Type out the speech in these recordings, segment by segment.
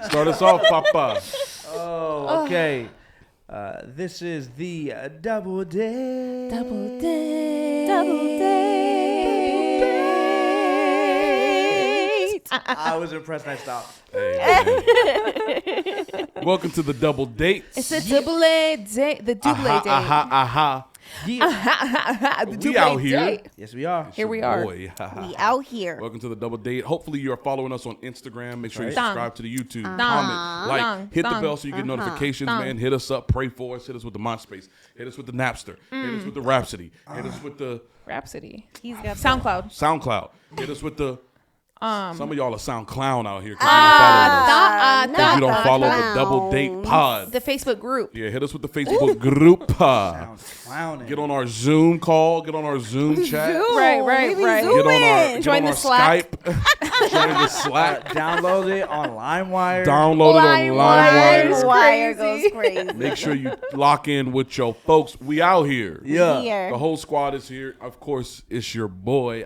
Start us off, Papa. Oh, okay. This is the double date. Double date. Double date. I was impressed. I stopped. Hey, man. Welcome to the double date. It's a double A date. The double A date. Aha. The We double out A here. date. Yes, we are. Here we are. Boy. We out here. Welcome to the double date. Hopefully you are following us on Instagram. Make sure you Right. subscribe to the YouTube. Comment, like, hit the bell so you get notifications, man. Hit us up. Pray for us. Hit us with the MySpace. Hit us with the Napster. Hit us with the Rhapsody. Hit us with the Rhapsody. He's got SoundCloud. SoundCloud. Hit us with the... Some of y'all are SoundClown out here because you don't follow the double date pod. The Facebook group. Yeah, hit us with the Facebook group. Sounds clowning. Get on our Zoom call. Get on our Zoom chat. Right. Get on our, Join the our Slack. Skype. Join the Slack. Download it on LimeWire. Download it on LimeWire. Wire goes crazy. Make sure you lock in with your folks. We out here. Yeah. Here. The whole squad is here. Of course, it's your boy.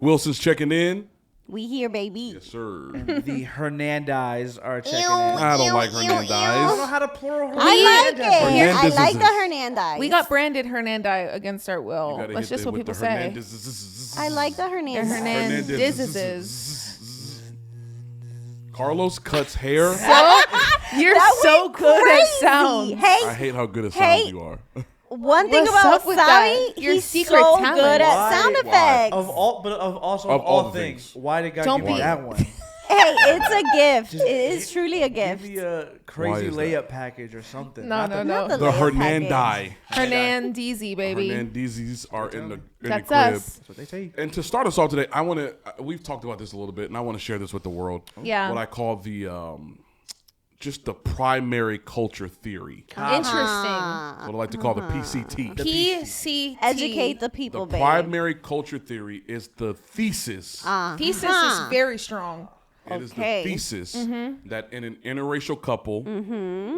Wilson's checking in. We here, baby. Yes, sir. The Hernandez are checking in. I don't like I don't know Hernandez. how to plural. I like it. Hernandez I like is the Hernandez. We got branded Hernandez against our will. You gotta That's hit just that what with people the say. Hernandez. I like the The Hernandez. Hernandez. Carlos cuts hair. You're That so went good at crazy. sound. I Hey, hate how good at Hey. sound you are. one thing What's about up with Sai, that? Your he's secret so talent. good at Why? sound Why? effects. Of all the things, things. why did God Don't give me be- that one? Hey, it's a gift. Just It is truly a Give gift. me a Why crazy is that? layup package or something. No, Not no, the- no. the The layup Hernandez. Hernandez, baby. Hernandezes are in the That's crib. us. That's what they say. And to start us off today, I want to. We've talked about this a little bit, and I want to share this with the world. Yeah. What I call the just the primary culture theory. Interesting. What I like to call the PCT. PCT. Educate the The people, baby. primary culture theory is the thesis. Thesis is very strong. It is the Okay. thesis that in an interracial couple,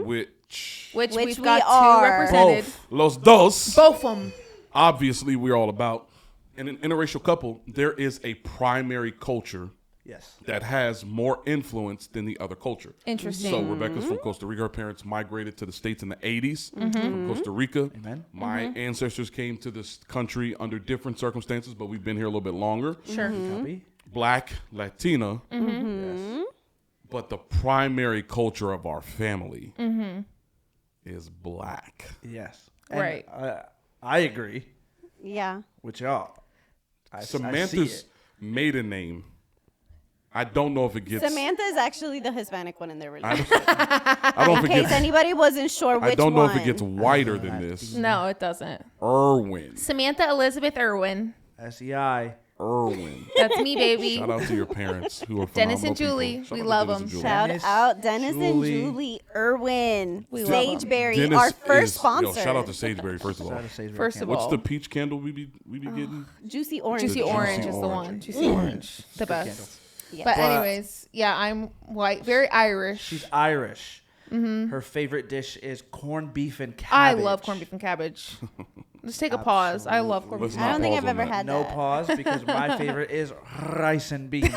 which Which Which we've we got are. two represented. los dos, Both of them. obviously we're all about. In an interracial couple, there is a primary culture Yes. that has more influence than the other culture. Interesting. So Rebecca's from Costa Rica. Her parents migrated to the States in the 80s from Costa Rica. Amen. My ancestors came to this country under different circumstances, but we've been here a little bit longer. Sure. Copy? Black, Latina, Yes. but the primary culture of our family is black. Yes. Right. I agree Yeah. with y'all. I see Samantha's it. maiden name, I don't know if it gets. Samantha is actually the Hispanic one in their I relationship. don't In think case it's. anybody wasn't sure which I don't know one. if it gets whiter than this. No, it doesn't. Irwin. Samantha Elizabeth Irwin. SEI. Irwin. That's me, baby. Shout out to your parents who are Dennis phenomenal and Julie. people. Shout We out to love Dennis them. and Julie. Shout Dennis, out Dennis Julie. and Julie Irwin. We love 'em. Sageberry, Dennis our first is- sponsor. Yo, shout out to Sageberry first of all. Shout out to Sage First of Candle. all. What's the peach candle we be getting? Juicy Orange. Juicy Juicy Orange is the Orange. one. Juicy Orange. The candle. best. Yeah. But But- anyways, yeah, I'm white, very Irish. She's Irish. Her favorite dish is corned beef and I cabbage. love corned beef and cabbage. Let's take a pause. I love corned beef. Let's and I don't not think pause I've on ever that. had No that. pause because my favorite is rice and beans.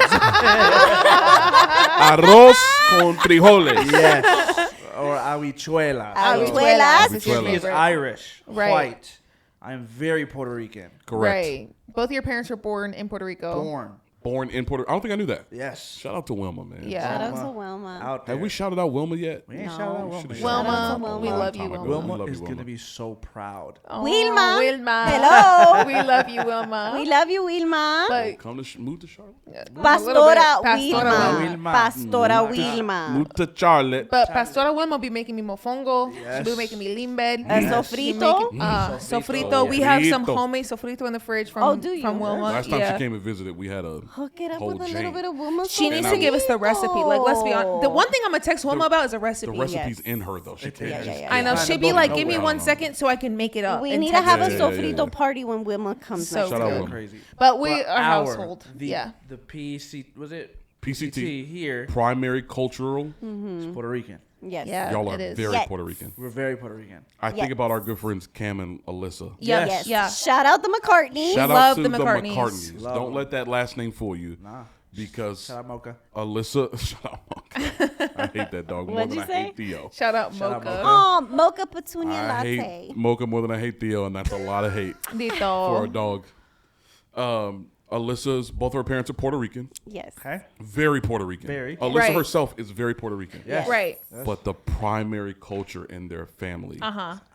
Arroz con frijoles. Yes. Or habichuela. Habichuelas. is your Habichuelas. She's favorite. Irish. Right. White. I am very Puerto Rican. Correct. Right. Both of your parents were born in Puerto Rico. Born in Puerto. I don't think I knew that. Yes. Shout out to Wilma, man. Yeah. Shout out to Wilma. Out there. Have we shouted out Wilma yet? We ain't No. shout out We Wilma. should've yet. shouted Wilma, Shout out to Wilma. we love you, Time ago. Wilma. We Wilma love is you, going to Wilma. be so proud. Oh, Wilma. Wilma. Hello. We love you, Wilma. We love you, Wilma. But Come to move to Charlotte. a little bit. Pastora Pastora Wilma. Pastora Wilma. Move to Charlotte. But Pastora Wilma be making me mofongo. She Yes. be making me limbed. Sofrito. Sofrito. We have some Sofrito. homemade sofrito in the fridge from, Oh, do you? from Wilma. Last time yeah. she came and visited, we had a Hook it up whole with a jam. little bit of Wilma. She needs And to give us the recipe. Like, let's be honest. The one thing I'm gonna text Wilma about is a recipe. The recipe's Yes. in her though. She can't. Yeah, just- yeah, yeah. I know. Kinda She'd be going like, "Give me nowhere. 1 second so I can make it up." We and need to text have her. a Yeah, yeah, yeah, sofrito yeah. party when Wilma comes So next Shout out year. Wilma. Crazy. But we But are household. The, Yeah. The PC, was it PCT here primary cultural. is Puerto Rican. Yes. Yeah. Y'all are it is. very Yes. Puerto Rican. We're very Puerto Rican. I think Yes. about our good friends Cam and Alyssa. Yes. Yes. Yeah. Shout out the McCartney. Shout love out to the the McCartneys. McCartneys. Love Don't them. let that last name fool you. Nah. Because Shout out Mocha. Alyssa, shut up, Mocha. I hate that dog more What'd than you I say? hate Theo. Shout out Shout out Mocha. Mocha. Oh, mocha petunia I latte. hate Mocha more than I hate Theo, and that's a lot of hate for a Dito. dog. Alyssa's, both her parents are Puerto Rican. Yes. Okay. Very Puerto Rican. Very. Alyssa Right. herself is very Puerto Rican. Yes. Right. But the primary culture in their family.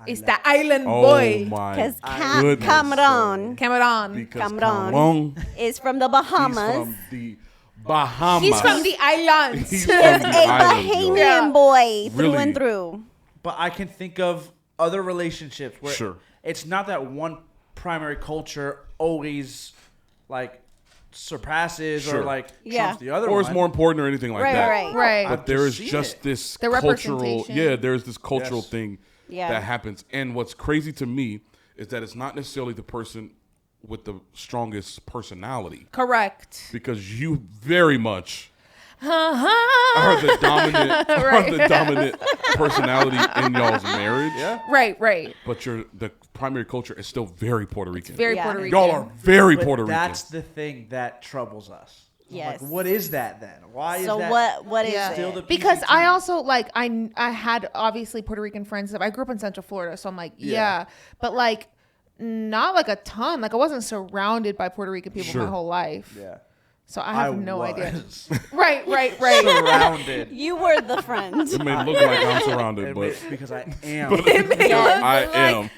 It's the island Oh boy. my Because goodness. Cameron Cameron. Because Cameron. Cameron, is from the he's Bahamas. from the Bahamas. He's from the islands. He's Is from a the island, yo. Bahamian Yeah. boy through Really? and through. But I can think of other relationships where Sure. it's not that one primary culture always like surpasses Sure. or like Yeah. trumps the other Or one. it's more important or anything like Right, that. right. Right. But I've there is just seen just it. this The cultural, representation. yeah, there's this cultural Yes. thing Yeah. that happens. And what's crazy to me is that it's not necessarily the person with the strongest personality, Correct. because you very much are the dominant personality in y'all's marriage. Yeah. Right, right. But the primary culture is still very Puerto Rican. Very Yeah. Puerto Rican. Y'all are very But Puerto Rican. that's the thing that troubles us. Yes. Like, what is that then? Why is So that what is Yeah. still it? the Because PCT? I also like I had obviously Puerto Rican friends. I grew up in Central Florida, so I'm like, yeah. But like not like a ton. Like I wasn't surrounded by Puerto Rican people Sure. my whole life. Yeah. So I have no idea. was Right. surrounded. You were the friend. It may look like I'm surrounded, but Because I am. Yes. I am.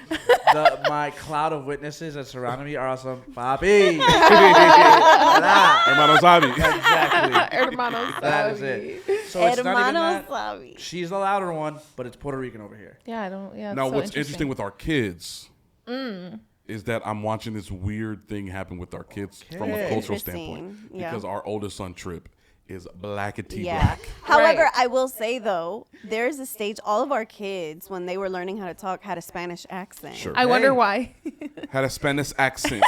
My cloud of witnesses that surrounded me are awesome. Papi. Hermano Zabi. Exactly. Hermanos. That is it. So it's not even Hermano that. Savi. She's the louder one, but it's Puerto Rican over here. Yeah, I don't. Yeah. Now, it's so what's interesting with our kids is that I'm watching this weird thing happen with our kids from a Okay. cultural Interesting. standpoint. Yeah. Because our oldest son, Trip, is blackety Yeah. black. However, Right. I will say though, there's a stage. All of our kids, when they were learning how to talk, had a Spanish accent. Sure. I wonder Hey. why. Had a Spanish accent.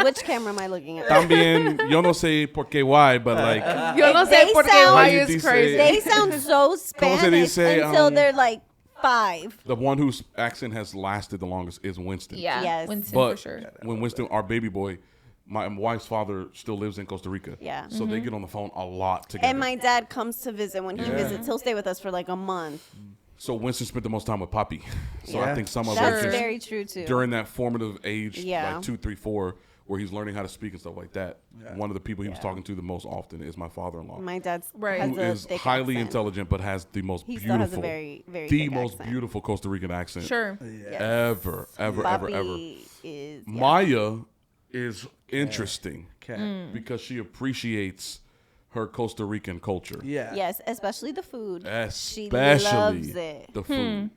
Which camera am I looking at? También, yo no sé por qué why, but like, Yo no They sé por qué sound- why How you is dice- crazy. They sound so Spanish dice, until they're like 5. the one whose accent has lasted the longest is Winston. Yeah. Yes. Winston But for sure. when Winston, our baby boy, my wife's father still lives in Costa Rica. Yeah. So they get on the phone a lot together. And my dad comes to visit. When he Yeah. visits, he'll stay with us for like a month. So Winston spent the most time with Papi. So I Yeah. think some of That's it just very true too. during that formative age, Yeah. like 2, 3, 4, where he's learning how to speak and stuff like that. Yeah. One of the people he was Yeah. talking to the most often is my father-in-law, My dad's Right. has who a is thick highly accent. intelligent but has the most He still has a beautiful, very, very the thick most accent. beautiful Costa Rican accent Sure. Yes. ever. Bobby is yeah. Maya is interesting Okay. because she appreciates her Costa Rican culture. Yeah. Yes, especially the food. Especially She loves it. the food.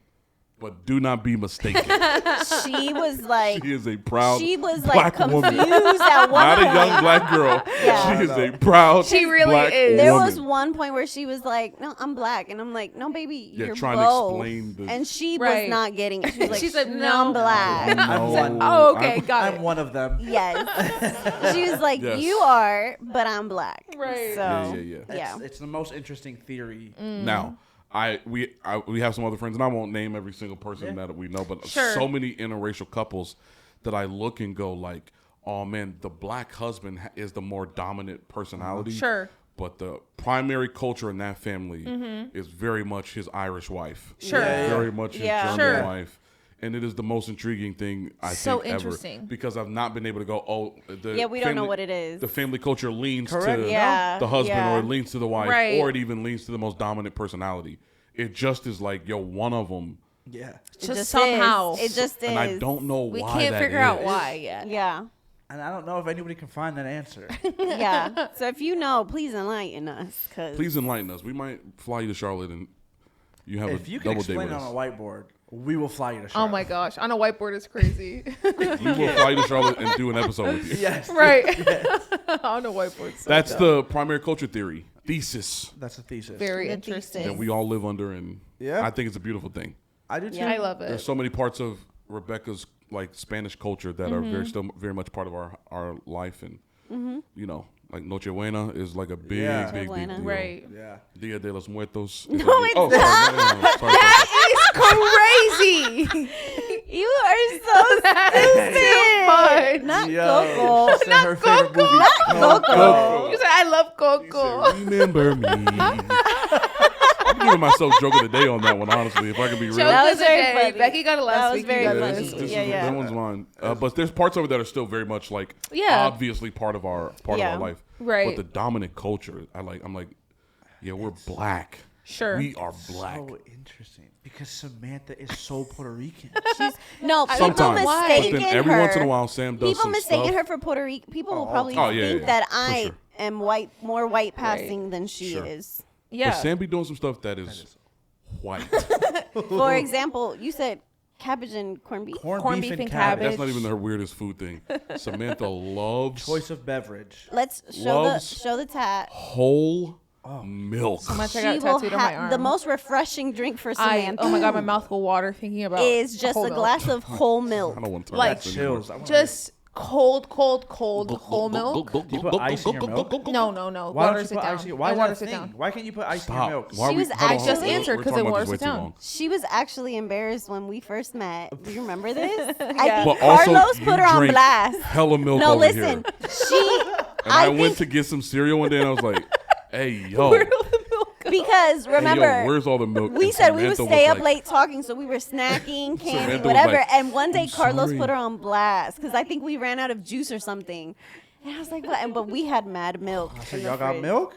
But do not be mistaken. She was like, She is a proud she was like black confused woman. at one Not a point. young black girl. Yeah. She is a proud She really black is. There woman. was one point where she was like, "No, I'm black," and I'm like, "No, baby, Yeah, you're trying to both." explain the- And she Right. was not getting it. She was like, She's like, "No, no. I'm black." I'm one. Oh, okay, got I'm it. one of them. Yes. She was like, Yes. "You are, but I'm black." Right. So Yeah. yeah. It's the most interesting theory. Now, we have some other friends, and I won't name every single person that we know, but Sure. so many interracial couples that I look and go like, oh man, the black husband is the more dominant personality. Sure. But the primary culture in that family is very much his Irish wife. Sure. Yeah. Very much his Yeah. German Sure. wife. And it is the most intriguing thing I So think ever. interesting. Because I've not been able to go, Yeah, we don't know what it is. The family culture leans Correct. to Yeah, the husband yeah. or it leans to the wife Right. or it even leans to the most dominant personality. It just is like, yo, one of them. Yeah. It Just just somehow. is. It just is. And I don't know We why can't that figure out is. why yet. Yeah. And I don't know if anybody can find that answer. Yeah. So if you know, please enlighten us. Cause Please enlighten us. We might fly you to Charlotte and you have If a you can double date explain with it on us. a whiteboard, we will fly you to Oh Charlotte. my gosh, on a whiteboard is crazy. We will fly you to Charlotte and do an episode with you. Yes. right. on a whiteboard. So That's dumb. the primary culture theory, thesis That's a thesis. very The interesting. thesis. that we all live under. And Yeah. I think it's a beautiful thing. I do too. Yeah. I love There's it. so many parts of Rebecca's like Spanish culture that are still very much part of our life, and you know, like Noche Buena is like a big, Yeah. big Buena. deal. Right. Yeah. Dia de los Muertos. No, is like- it's oh, sorry, no, sorry. That is crazy. You are so stupid. Fun. Not Yo, Coco. she said her favorite Coco. movie. Not Coco. You said I love He Coco. said, remember me. I'm giving myself joke of the day on that one, honestly, if I can be real. Joke That of was the very day. funny. Becky got it last That was week. very You got Yeah, it funny. this this week. is- Yeah. That one's mine. But there's parts of it that are still very much like Yeah. obviously part of our life. Right. But the dominant culture, I'm like, yeah, we're black. Sure. We are black. So interesting because Samantha is so Puerto Rican. No, people Sometimes, but mistaken then every her. once in a while, Sam does People some mistaken stuff. her for Puerto Rican. People will probably Oh, yeah, think yeah, that for I sure. am more white passing than she Sure. is. Yeah. But Sam be doing some stuff that is white. For example, you said cabbage and corned beef. Corned beef and That's cabbage. not even her weirdest food thing. Samantha loves Choice of beverage. Let's show Loves- the tat. whole milk. So much I She got will tattooed on my have arm. the most refreshing drink for I, Samantha. oh my god, my mouth will water thinking about is just whole a milk. glass of whole milk. I don't want to talk Like, about this anymore. Chills. I wanna- Just cold whole milk. Do you put ice in your milk? No. Why don't Waters you it put down. ice in? Why It is that a waters it thing? down. Why can't you put ice in your Stop. milk? Why are She we, was hold on, actually- hold on. answered We're 'cause talking it about waters this it way too down. long. She was actually embarrassed when we first met. Do you remember this? But I think also, Carlos you put her on drink blast. hella milk No, over listen. here. She And I went think to get some cereal one day, and I was like, "Hey, yo, because hey, remember yo, where's all the milk?" we And said we would Samantha stay was up like, late talking, so we were snacking, candy, Samantha was whatever. like, And one day "I'm Carlos sorry." put her on blast because I think we ran out of juice or something. And I was like, what? But we had mad milk. So in the y'all got fridge. milk?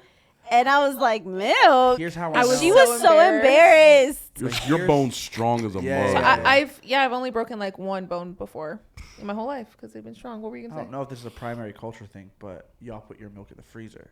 And I was like, milk. Here's how I I was She know. was so embarrassed. embarrassed. Your bone's strong as a Yeah, mug. yeah. I've only broken like one bone before in my whole life because they've been strong. What were you I gonna don't say? know if this is a primary culture thing, but y'all put your milk in the freezer.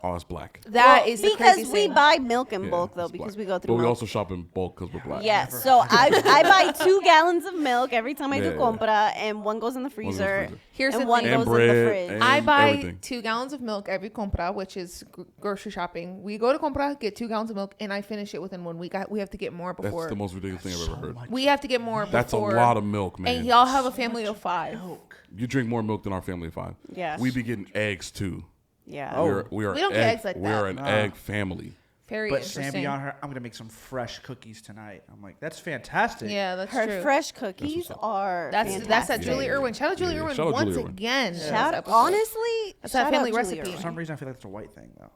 Oh, it's black. That Well, is the because crazy we thing. buy milk in Yeah, bulk though it's because black. we go through. But we milk. also shop in bulk because we're black. Yes, so I buy 2 gallons of milk every time I Yeah, do yeah. compra, and one goes in the One's in the freezer, freezer. Here's and the one thing. And goes in the bread, fridge. and- I buy everything. 2 gallons of milk every compra, which is grocery shopping. We go to compra, get 2 gallons of milk, and I finish it within 1 week. We have to get more That's before. the most ridiculous thing I've ever heard. We have to get more That's a before. lot of milk, man. And y'all have a family of 5. You drink more milk than our family of 5. Yeah. We be getting eggs too. Yeah. Oh. We are We don't get eggs like We're that. an Nah. egg family. Very But Sam interesting. beyond her, I'm gonna make some fresh cookies tonight. I'm like, that's fantastic. Yeah, that's Her true. fresh cookies what's up. are That's fantastic. that Julie Yeah. Irwin. Shout out Julie Yeah. Irwin Shout out once Julie Irwin. again. this Shout, episode. honestly, That's shout that family out Julie recipe. For Irwin. some reason, I feel like that's a white thing though.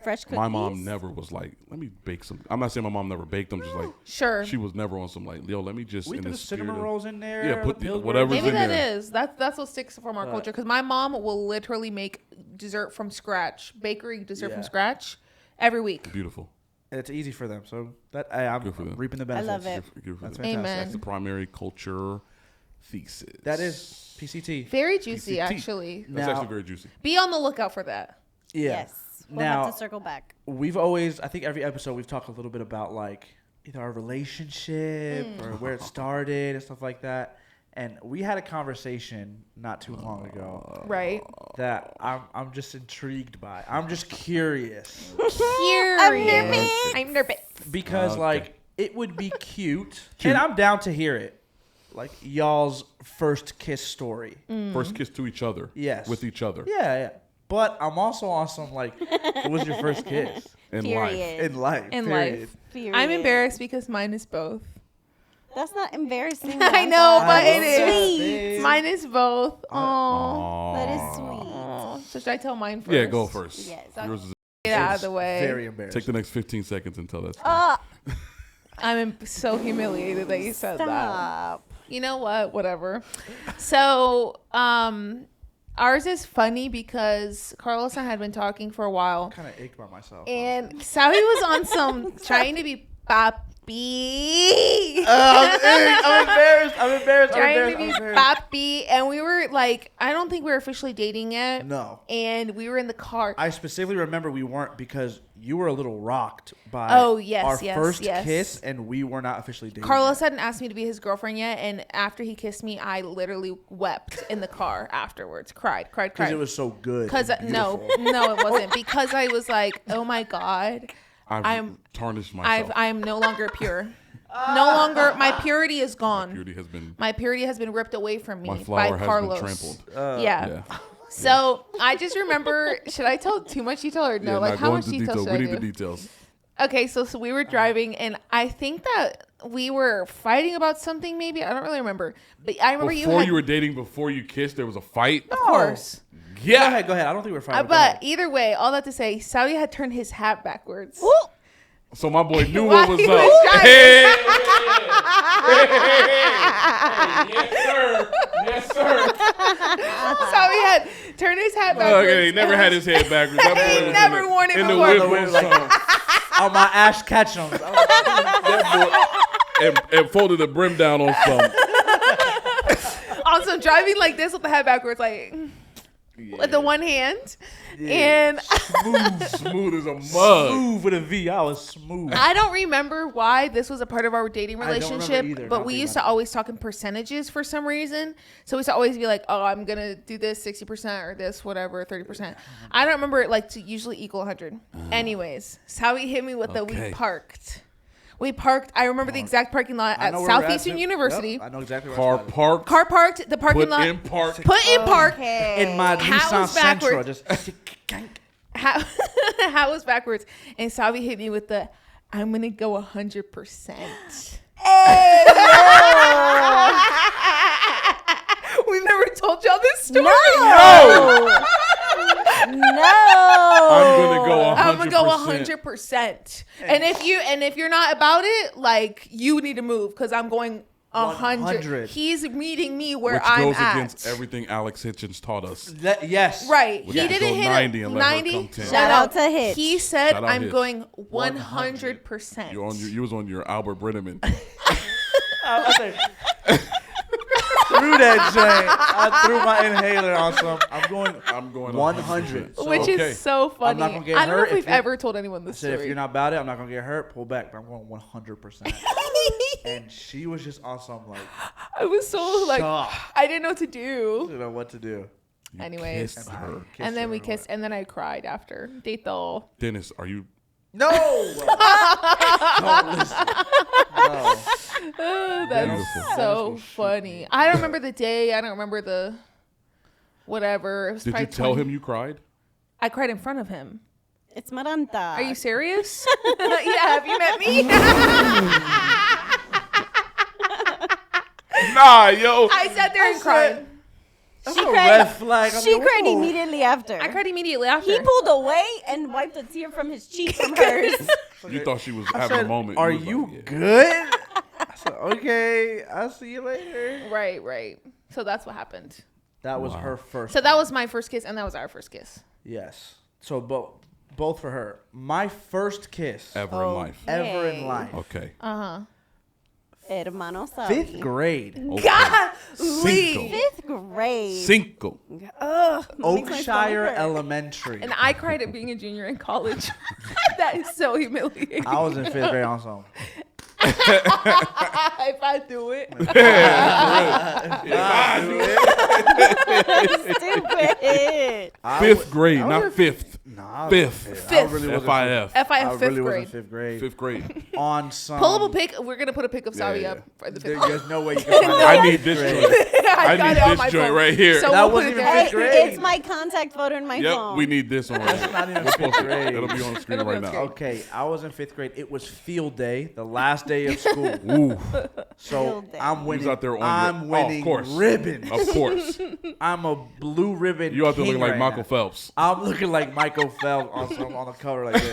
Fresh cookies. My mom never was like, let me bake some. I'm not saying my mom never baked them. Just like Sure. she was never on some like, yo, let me just We in put the the cinnamon spirit of- rolls in there. Yeah, put the the- Pillsbury. whatever's Maybe in that there. is. That's what sticks from our culture. Because my mom will literally make dessert from scratch, bakery dessert from Yeah. scratch, every week. Beautiful. It's easy for them, so that I'm Good for them. reaping the I benefits. love it. Good for That's them. fantastic. Amen. That's the primary culture thesis. That is PCT. Very juicy, PCT. actually. That's Now- actually very juicy. Be on the lookout for that. Yeah. Yes. We'll Now have to circle back. we've always, I think every episode we've talked a little bit about like either our relationship or where it started and stuff like that. And we had a conversation not too long ago Right? that I'm just intrigued by. I'm just curious Curious. I'm nervous. because Okay. like it would be cute, and I'm down to hear it. Like y'all's first kiss story. First kiss to each other. Yes. With each other. Yeah, yeah. But I'm also on some like, what was your first kiss In life. Period. in life? In period. life. Period. I'm embarrassed because mine is both. That's not embarrassing. I know, Martha. but it love is. that, babe. Mine is both. Aww. Aw. That is sweet. So should I tell mine first? Yeah, go first. Yes. Yours is Get out of the way. Very embarrassing. take the next 15 seconds and tell that. story. Ah, I'm so humiliated that you said that. stop. You know what? Whatever. So, ours is funny because Carlos and I had been talking for a while, Kind of ached by myself. and Sawi was on some trying to be papi. I'm embarrassed. Trying to be papi, and we were like, I don't think we were officially dating yet. No. And we were in the car. I specifically remember we weren't because you were a little rocked by Oh, yes, our yes, first yes. kiss, and we were not officially dating. Carlos yet. hadn't asked me to be his girlfriend yet, and after he kissed me, I literally wept in the car afterwards. Cried. Because it was so good. Because and no, beautiful. it wasn't. Because I was like, oh my god, I've tarnished myself. I'm no longer pure. No longer, my purity is gone. Beauty has been. My purity has been ripped away from me My by flower has Carlos. been trampled. Yeah. Yeah. So I just remember. Should I tell too much detail or no? Yeah, Like not how going much into detail details. should We I need the do? details. Okay, so we were driving, and I think that we were fighting about something. Maybe I don't really remember, but I remember Before you you were dating, before you kissed, there was a fight. of course. Yeah. Go ahead. I don't think we're fighting. But either way, all that to say, Saudi had turned his hat backwards. So my boy knew While what was he up. was driving. Hey, yes, sir. Yes, sir. Saudi had turned his hat backwards. Okay, he never had his head backwards. That boy He was never worn it in the before. Whitwell song. on my Ash Ketchum. And folded the brim down on some. Also driving like this with the hat backwards, like with the one hand. And Smooth as a mug. Smooth with a V. I was smooth. I don't remember why this was a part of our dating I don't remember relationship, either, but now we think used about to always talk in percentages for some reason. So we used to always be like, oh, I'm going to do this 60% or this, whatever, 30%. I don't remember it like to usually equal 100. Anyways, so how he hit me with the we Okay. parked. We parked. I remember the exact parking lot I at know where we're Southeastern too. University. Yep, I know exactly where Car it's at. parked. Car parked. The parking Put lot. in park. Put in park. In my Hat Nissan was Sentra. backwards. Just How was backwards. And Savi hit me with the, I'm going to go 100%. We've never told y'all this story. No. I'm gonna go 100%. I'm gonna go 100%. And if you're not about it, like you need to move because I'm going 100. 100. He's meeting me where Which I'm goes at. against everything Alex Hitchens taught us. Right. Yes. Which He is didn't go hit 90 it. and let her 90. come 10. Shout out to Hitch. He said, Shout out I'm Hitch. going 100%. You was on your Albert Brenneman. Threw that joint. I threw my inhaler on some. I'm going 100. 100%. Which Okay. is so funny. not gonna get I don't know hurt if we've if you- ever told anyone this Said if story. you're not about it, I'm not gonna get hurt. Pull back. But I'm going 100%. And she was just on some like I was so like, shock. I didn't know what to do. Didn't know what to do. You Anyways. kissed her. Kissed And then her we or kissed, what? and then I cried after. Date the Dennis, are you? No. Don't listen. No. That's Beautiful. so funny. I don't remember the day. I don't remember the whatever. It was Did you probably tell 20 him you cried? I cried in front of him. It's Maranta. Are you serious? Yeah, have you met me? Nah, yo. I sat there and cried. That's She a cried- red flag. She cried immediately after. I cried immediately after. He pulled away and wiped a tear from his cheek from hers. You thought she was I having said, a moment. Are was you like, yeah. good? I said, okay. I'll see you later. Right. So that's what happened. That was her first. So that was my first kiss, and that was our first kiss. Yes. So both for her. My first kiss Ever in life? ever in Yay. life. Okay. Hermano sabe. 5th grade. Okay. God, Cinco. 5th grade. Cinco. Ugh, makes my stomach Oakshire hurt. Elementary. and I cried at being a junior in college. That is so humiliating. I was in 5th grade on something. If I do it. Stupid. Fifth grade, not fifth. Nah, Fifth. I really wasn't F-I-F. FIF I fifth really grade. wasn't 5th grade. Fifth grade. On some. Pull up a pic. We're gonna put a pic of Savi yeah. up for the fifth. There's no way you can find I that. need this joint. I I got need it on this my joint phone. right here. So That we'll put wasn't it even there. fifth Hey, grade. it's my contact photo in my Yep, phone. we need this on. That's not even We'll 5th post it. grade. It'll be on the screen It'll be right on now. screen. Okay, I was in 5th grade. It was field day, the last day of school. Ooh, So Field day. I'm you was winning. out there on I'm your, winning of course, ribbons. Of course, I'm a blue ribbon. you out there king looking like right Michael now. Phelps. I'm looking like Michael Phelps on the cover like this.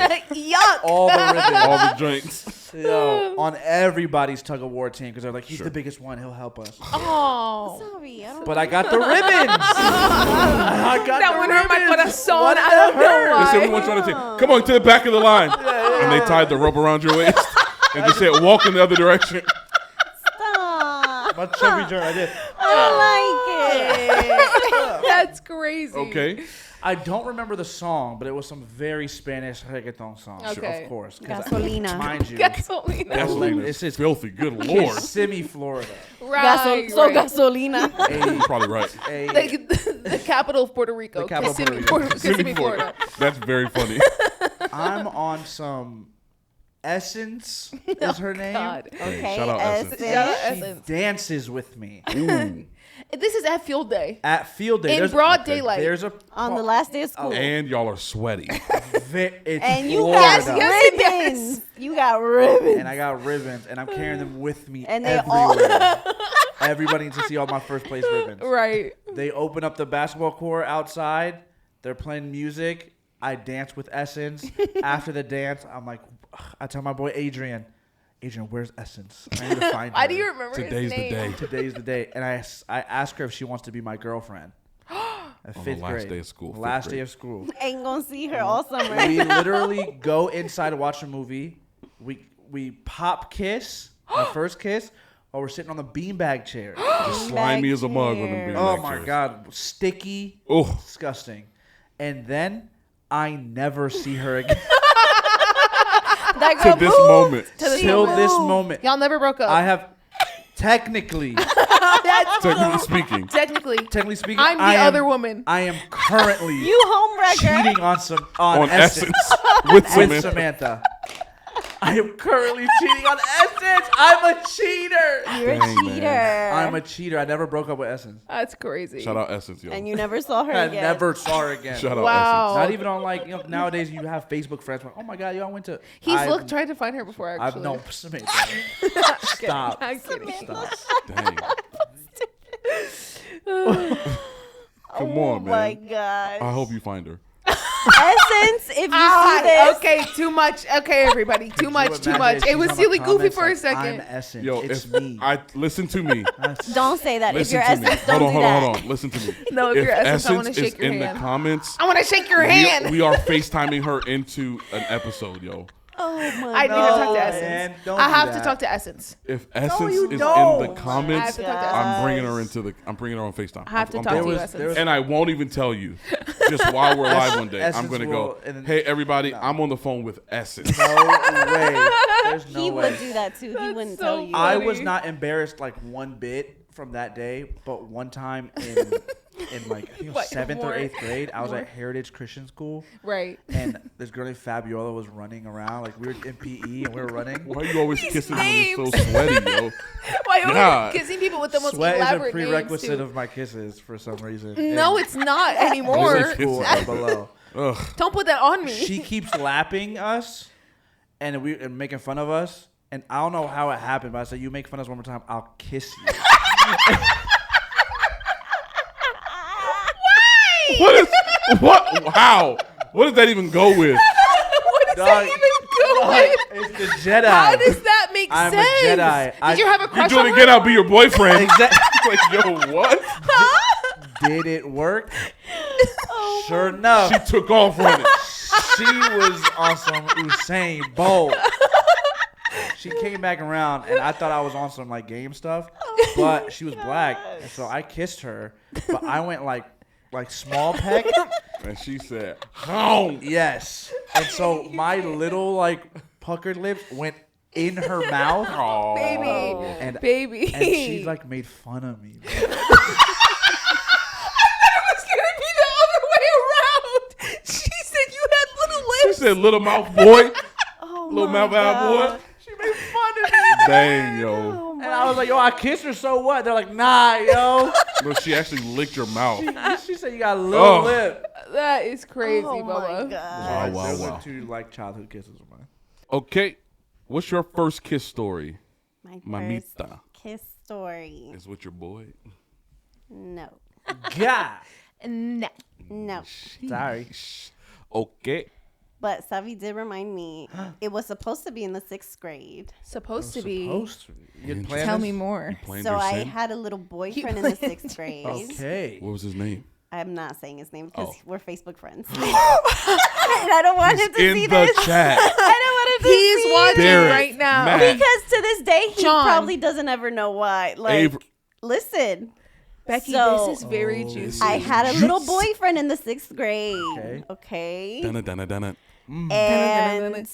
Yuck. All the ribbons. All the joints. Yo, on everybody's tug of war team because they're like, he's Sure. the biggest one. He'll help us. Oh. Sorry, I don't But I got the ribbons. I got That the one hurt my ribbons. corazón. What I don't know hurt? They said we why. want you on the team. Come on to the back of the line. And they tied the rope around your waist and just said, walk in the other direction. stop. My chubby joint, I did. I like it. That's crazy. Okay. I don't remember the song, but it was some very Spanish reggaeton song. Okay. Of course. 'cause Gasolina. Mind you, Gasolina. Gasoline It's is just- filthy. Good it's Lord. Kissimmee, Florida. Right. So right. gasolina. You're probably right. The capital of Puerto Rico. The capital of Kissimmee, Puerto Rico. Kissimmee, Florida. That's very funny. I'm on some Essence is her name. God. Hey, Okay. shout out Essence. Shout out She Essence. dances with me. Ooh. This is at field day. At field day. In there's- broad daylight. There's a On the last day of school. And y'all are sweaty. it's And you Florida. got Yes, ribbons. You got ribbons. And I got ribbons, and I'm carrying them with me And they everywhere. Everybody needs to see all my first place ribbons. Right. They open up the basketball court outside. They're playing music. I dance with Essence. After the dance, I'm like, I tell my boy Adrian, where's Essence? I need to find her. Why do you remember Today's his the name? day. Today's the day. And I ask her if she wants to be my girlfriend. At On the fifth last grade. day of school, fifth Last grade. day of school. Ain't gonna see her all summer. We literally go inside to watch a movie. We pop kiss, our first kiss, while we're sitting on the beanbag chair. Just slimy as a mug when them being Oh back my chairs. God, sticky, Oh, disgusting. And then I never see her again. That to girl this moved. moment. To this Till moment. this moment, Y'all never broke up. I have technically Technically speaking. Technically, speaking, I'm the I am- other woman. I am currently You homewrecker. cheating on Essence. Essence With with Samantha. Samantha. I am currently cheating on Essence. I'm a cheater. You're a Dang, man. cheater. I'm a cheater. I never broke up with Essence. That's crazy. Shout out Essence, yo. And you never saw her I again. never saw her again. Shout out Wow. Not even on nowadays you have Facebook friends. Like, oh my God, yo, I went to. He's I've- tried to find her before, I've actually. no Samantha. Stop. I'm kidding. Stop. Essence. Dang. Come on, man. Oh my God. I hope you find her. Essence, if you see this. Okay, too much. Okay, everybody, too much, too much. It was silly goofy for a I'm second. Essence. Yo, it's if me. I listen to me. Don't say that. If Listen you're to me. Essence, don't Hold on, do hold on, that. hold on. Listen to me. No, if you're Essence, I wanna is shake your in hand. the comments, I want to shake your hand. we are FaceTiming her into an episode, yo. Oh my I need to talk No, to man, Essence. don't I do have to that. talk to Essence. If Essence you is in don't. the comments, I have to talk to I'm bringing her I'm bringing her on FaceTime. I have to I'm talk to telling you, you. Essence. And I won't even tell you. Just while we're live one day, I'm Essence gonna will- go. and then- Hey, everybody! I'm on the phone with Essence. No way. There's no He way. would do that too. He wouldn't so tell you. I funny. was not embarrassed like one bit from that day, but one time in like I think it was What, 7th more- or 8th grade, I was more? at Heritage Christian School, Right. and this girl named Fabiola was running around. Like we were in PE and we were running. Why you always kissing when you're names. so sweaty, yo? Why are God. you kissing people with the most Sweat is a elaborate prerequisite names, of my kisses for some reason. No, in it's not Those anymore. are school kisses. and below. Ugh. Don't put that on me. She keeps lapping us, and making fun of us. And I don't know how it happened, but I said, "You make fun of us one more time, I'll kiss you." What is what? How? What does that even go with? What does that Dog, even go Dog, with? it's the Jedi. How does that make I'm a sense? Jedi. Did you have a You crush doing on it her? again? I'll be your boyfriend. Exactly. Like, yo, what? Did it work? Oh Sure enough. She took off running. She was on some Usain Bolt. She came back around, and I thought I was on some like game stuff, but she was black, and so I kissed her, but I went like small peck. And she said, "Home." Yes, and so my little like puckered lips went in her mouth, Oh, Baby. and Baby. and she like made fun of me. It's gonna be the other way around. She said you had little She lips. said, "Little mouth boy, Oh little my mouth eye boy." God. She made fun of me. Dang, yo. Oh And my I was like, yo, I kissed her, so what? They're like, nah, yo. But she actually licked your mouth. She said you got a little Oh. lip. That is crazy, Oh my Bubba. God. Wow, Those wow. are two like childhood kisses of mine. Okay, what's your first kiss story? My first Mamita. kiss story. Is with your boy? No. God. Nah. No. Sorry. Okay. But Savi did remind me it was supposed to be in the 6th grade. Supposed to be. Supposed to. You had planned Tell this? me more. Planned So your I sin? had a little boyfriend in the 6th grade. Okay. What was his name? I'm not saying his name because Oh. we're Facebook friends. And I don't want him to In see the this. chat. I don't want him to He's see watching Derek, right now. Matt. Because to this day, he John. probably doesn't ever know why. Like, Avery. listen. Becky, So- this is very juicy. I had a little boyfriend in the 6th grade. Okay. Okay. Dun dun dun. And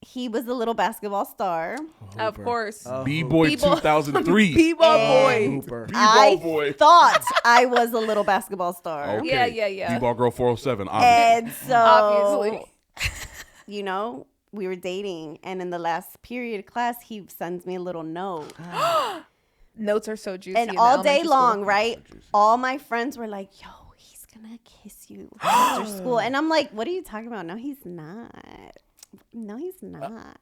he was a little basketball star. Of course. B-boy B-boy. 2003. B-ball boy. Hooper. B-ball I boy. thought I was a little basketball star. Okay. Yeah. B-ball girl 407. Obviously. And so, Obviously. you know, we were dating. And in the last period of class, he sends me a little note. Notes are so juicy. And in all day elementary long, school. right? All my friends were like, yo, he's gonna kiss you after school. And I'm like, what are you talking about? No, he's not. No, he's not.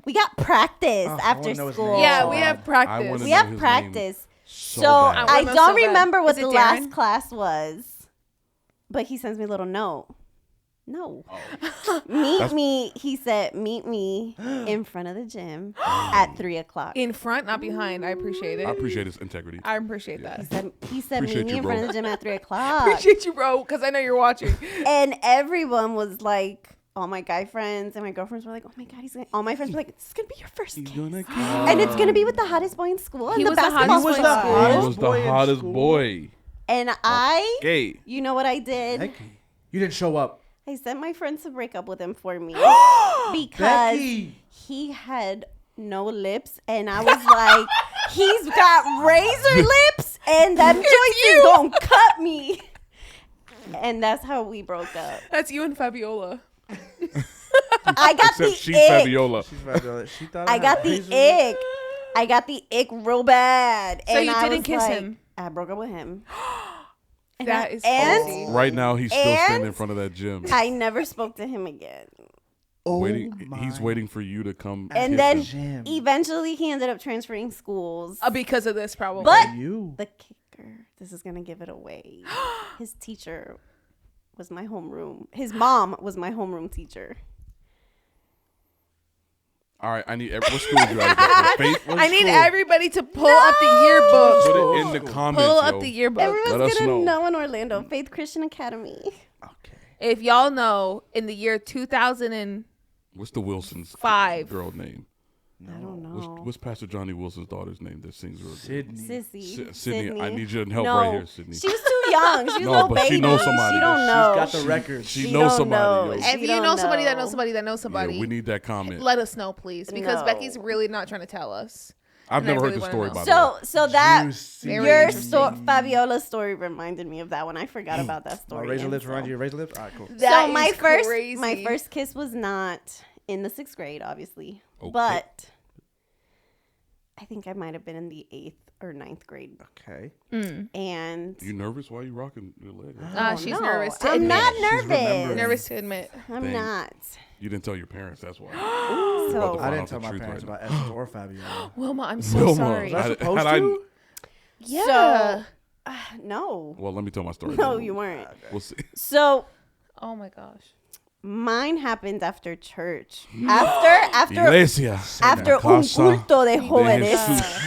We got practice I after wanna know his school. name. Yeah, Oh, we God. have practice. wanna We know have his name practice. so So bad. I wanna know don't so bad. remember what Is it the Darren? last class was, but he sends me a little note. No. Meet me, he said, meet me in front of the gym at 3:00. In front, not behind. I appreciate it. I appreciate his integrity. I appreciate that. He said, Appreciate meet me you, in bro. front of the gym at 3:00. Appreciate you, bro, because I know you're watching. And everyone was like, all my guy friends and my girlfriends were like, oh my God, all my friends were like, it's going to be your first kiss. And it's going to be with the hottest boy in school. He and was the the basketball hottest boy in squad. school. He was the boy in hottest school. boy. And I, Gay. you know what I did? Heck, you didn't show up. I sent my friends to break up with him for me because Becky. he had no lips, and I was like, he's got razor lips, and that joint is gonna cut me. And that's how we broke up. That's you and Fabiola. I got Except the she's ick. Fabiola. She's fabulous. She thought I got the ick. I got the ick real bad. So and you I didn't was kiss like, him? I broke up with him. That is and crazy. Right now, he's still And- standing in front of that gym. I never spoke to him again. He's waiting for you to come. And kiss then him. eventually he ended up transferring schools. Because of this, probably. But You. the kicker, this is gonna give it away. His teacher was my homeroom. His mom was my homeroom teacher. All right, I need. What school is you at? Faith? I need everybody to pull up the yearbook. Put it in the comments. Pull yo. up the yearbook. Everyone's Let us gonna know. know in Orlando. Faith Christian Academy. Okay. If y'all know, in the year 2005, What's the Wilson's girl name? I don't know. What's Pastor Johnny Wilson's daughter's name that sings real good? Sydney. Sissy. Sydney. I need your help no, right here, Sydney. She was too young. She was No, a little but she baby. knows somebody. She don't know. She's got the records. She She knows don't somebody. know. Yo. She if you don't know somebody that know. knows somebody that knows somebody, Yeah, we need that comment. let us know, please, because No. Becky's really not trying to tell us. I've and I never really heard the wanna story know. by the way. So that Juicy. Very your interesting. Fabiola's story reminded me of that when I forgot about that My story. razor And lips so- remind you of razor lips? All right, cool. That so my is first crazy. my first kiss was not in the 6th grade, obviously, Okay. but I think I might have been in the 8th or 9th grade. Okay. And You nervous? Why are you rocking your leg? She's no, nervous to I'm admit. not She's nervous. remembering. Nervous to admit. I'm Dang. not. You didn't tell your parents. That's why. So I Find didn't out tell the my truth parents right about Esther or Fabiola. Wilma, I'm so Wilma. sorry. Was I supposed had to? Yeah. no. Well, let me tell my story. No, then. you weren't. We'll see. So Oh my gosh. mine happened after church. After Iglesia. after un Casa culto de de jóvenes, Jesus.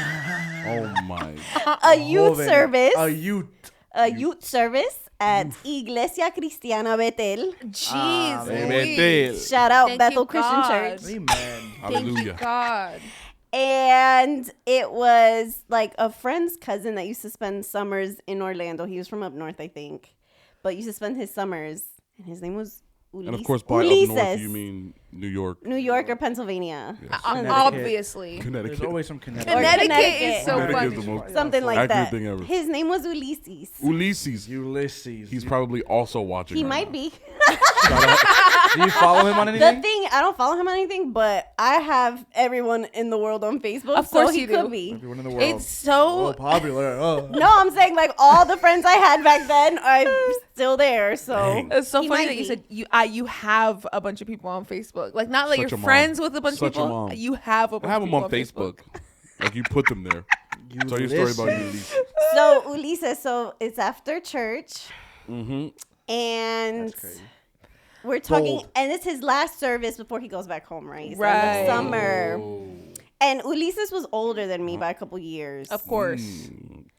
Oh my. a youth Joven. service, A youth. a youth service at Iglesia Cristiana Betel. Jeez. Betel. Louise. Shout out Thank Bethel you, Christian God. Church. Amen. Thank you, Hallelujah. God. And it was like a friend's cousin that used to spend summers in Orlando. He was from up north, I think, but used to spend his summers. And his name was Ulises. And of course, by up north, you mean New York. New York or Pennsylvania. Yes. Obviously. There's Connecticut. always some Connecticut. Connecticut Connecticut. is so Connecticut funny. is the most Something like accurate that. thing ever. His name was Ulises. Ulysses. Ulysses. He's probably also watching. He right might now. be. Do you follow him on The anything? thing, I don't follow him on anything, but I have everyone in the world on Facebook. Of course so he you could do. be. Everyone in the world. It's so Oh, popular. Oh. No, I'm saying like all the friends I had back then are still there. So Dang. It's so He funny might that you be. said you have a bunch of people on Facebook. Like not like Such you're a mom. friends with a bunch Such of a people. mom. You have a bunch I have of him people on Facebook. Like you put them there. Tell your story about Ulysses. Ulysses. So Ulises, so it's after church, Mm-hmm. and That's crazy. we're talking, Bold. and it's his last service before he goes back home, right? So Right. in the summer, Oh. and Ulises was older than me by a couple years. Of course.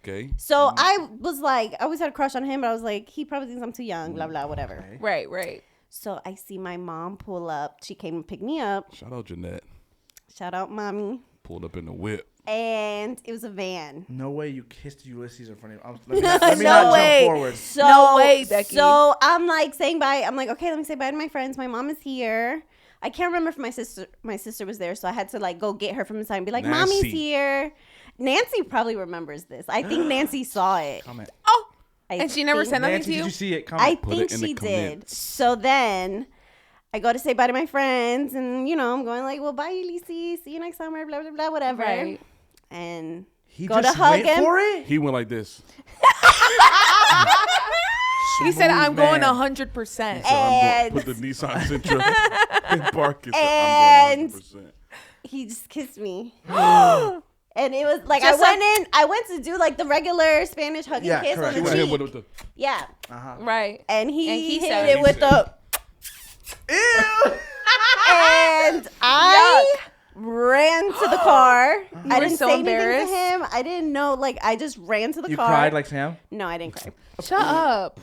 Okay. So I was like, I always had a crush on him, but I was like, he probably thinks I'm too young, blah blah, whatever. Okay. Right, right. So I see my mom pull up. She came and picked me up. Shout out Jeanette. Shout out, mommy. Pulled up in the whip. And it was a van. No way you kissed Ulysses in front of him. Let me No not way. jump forward. So, No way, Becky. So I'm like saying bye. I'm like, okay, let me say bye to my friends. My mom is here. I can't remember if my sister was there, so I had to like go get her from the side and be like, mommy's Nancy. here. Nancy probably remembers this. I think Nancy saw it. Comment. Oh, I and she never think- said nothing Nancy, to you? did you see it? I Comment. Put it think in the she did. comments. So then I go to say bye to my friends, and I'm going like, well, bye, Ulysses. See you next summer. Blah blah blah, whatever. Right. And He Go to just hug went him. for it? He went like this. He said, "I'm going man. 100%." He said, I'm And- going, put the Nissan Sentra in park. He said, And- I'm going 100%. He just kissed me. And it was like Just I went to do like the regular Spanish hug and Yeah, kiss correct. He on the went in cheek. with the. Yeah. Right. And he And hit said- it with the Ew. and I ran to the car. I were didn't so say anything embarrassed. to him. I didn't know. Like I just ran to the You car. cried like Sam? No, I didn't cry. Shut up.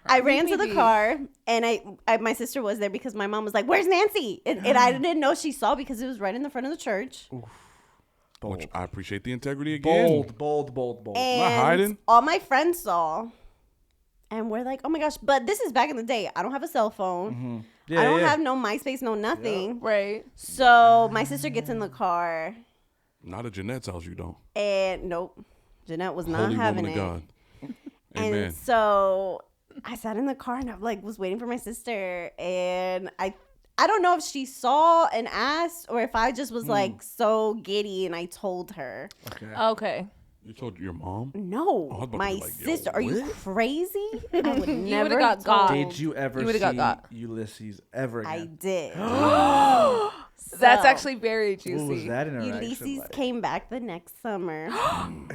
I ran to the Maybe. car, and I my sister was there because my mom was like, "Where's Nancy?" And I didn't know she saw because it was right in the front of the church. Which I appreciate the integrity again. Bold. And hiding. all my friends saw, and we're like, "Oh my gosh!" But this is back in the day. I don't have a cell phone. Yeah, I don't yeah. have no MySpace, no nothing. Right. So my sister gets in the car, Not at Jeanette's house, you don't. and nope, Jeanette was not Holy having woman it. of God. And Amen. so I sat in the car and I like was waiting for my sister, and I don't know if she saw and asked or if I just was like so giddy and I told her. Okay. You told your mom? No, I was about to my be like, yo, sister. Are you what? crazy? I would never got have got. told. Did you ever You see would've got Ulysses ever I again? did. That's So, actually very juicy. What was that interaction Ulysses like? came back the next summer.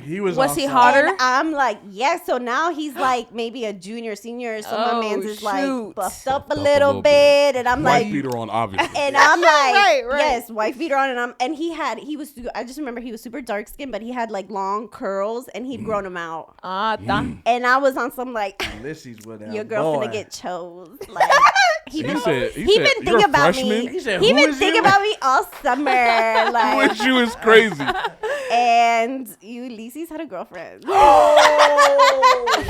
He was Was he awesome. hotter? And I'm like, yeah. So now he's like maybe a junior, senior. So my Oh, man's is shoot. like buffed up a Buffed up a little little bit, bit. and I'm White like, beater on, obviously. and I'm like, Right. yes, white beater on, and he was. I just remember he was super dark skinned, but he had like long curls, and he'd grown them out. And I was on some like, Ulysses with your girl finna get chose. Like, He said, he said, been "You're thinking a about freshman?" me. He said, He "Who been is thinking you?" about me all summer. Like, Which you is crazy. and Ulysses had a girlfriend.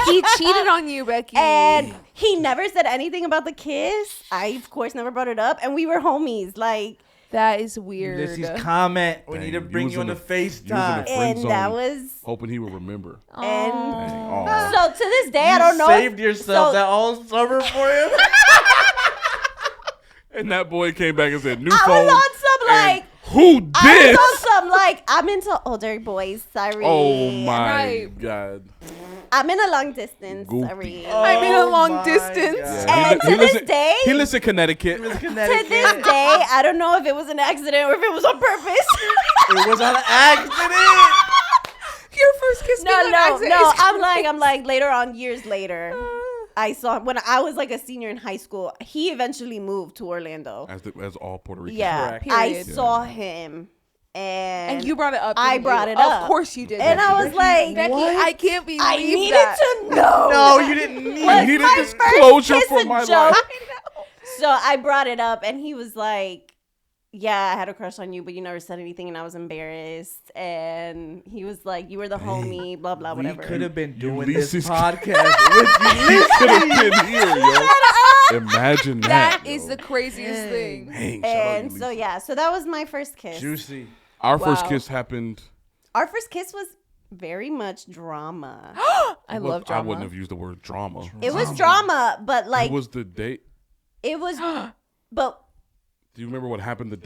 He cheated on you, Becky. And he never said anything about the kiss. I, of course, never brought it up. And we were homies. Like, that is weird. Ulysses, comment. We Dang, need to you bring was you on in the the- you was in the FaceTime. friend and that zone. was. Hoping he would remember. And Dang, aw. so to this day, I You don't know. saved yourself so- that whole summer for him. And that boy came back and said, "New I phone." was on some and like. who I did? was on some like. I'm into older boys. Sorry. Oh my Right. God. I'm in a long distance. Goofy. Sorry. I'm in a long my distance. God. And to this day- he lives in Connecticut. To this day, I don't know if it was an accident or if it was on purpose. It was on accident. Your first kiss. No, being an no, accident no. is I'm like later on, years later, I saw him when I was like a senior in high school. He eventually moved to Orlando. As all Puerto Ricans. Yeah, Correct. I Period. saw him, and And you brought it up. I didn't you? brought it up. Of course you did. and Becky. I was like, Becky, I can't believe I needed that. to know. No, you didn't need. Was He needed my this first closure kiss for a my joke? life. So I brought it up, and he was like, yeah, I had a crush on you, but you never said anything, and I was embarrassed. And he was like, you were the homie, blah, blah, We whatever. could have been doing Ulysses- this podcast with you. Could have been here, yo. Imagine that. That is the craziest thing. Dang, shout out And so, Ulysses. yeah, so that was my first kiss. Juicy. Our first Wow. kiss happened. Our first kiss was very much drama. I well, love drama. I wouldn't have used the word drama. It was drama, but like, It was the date. but Do you remember what happened that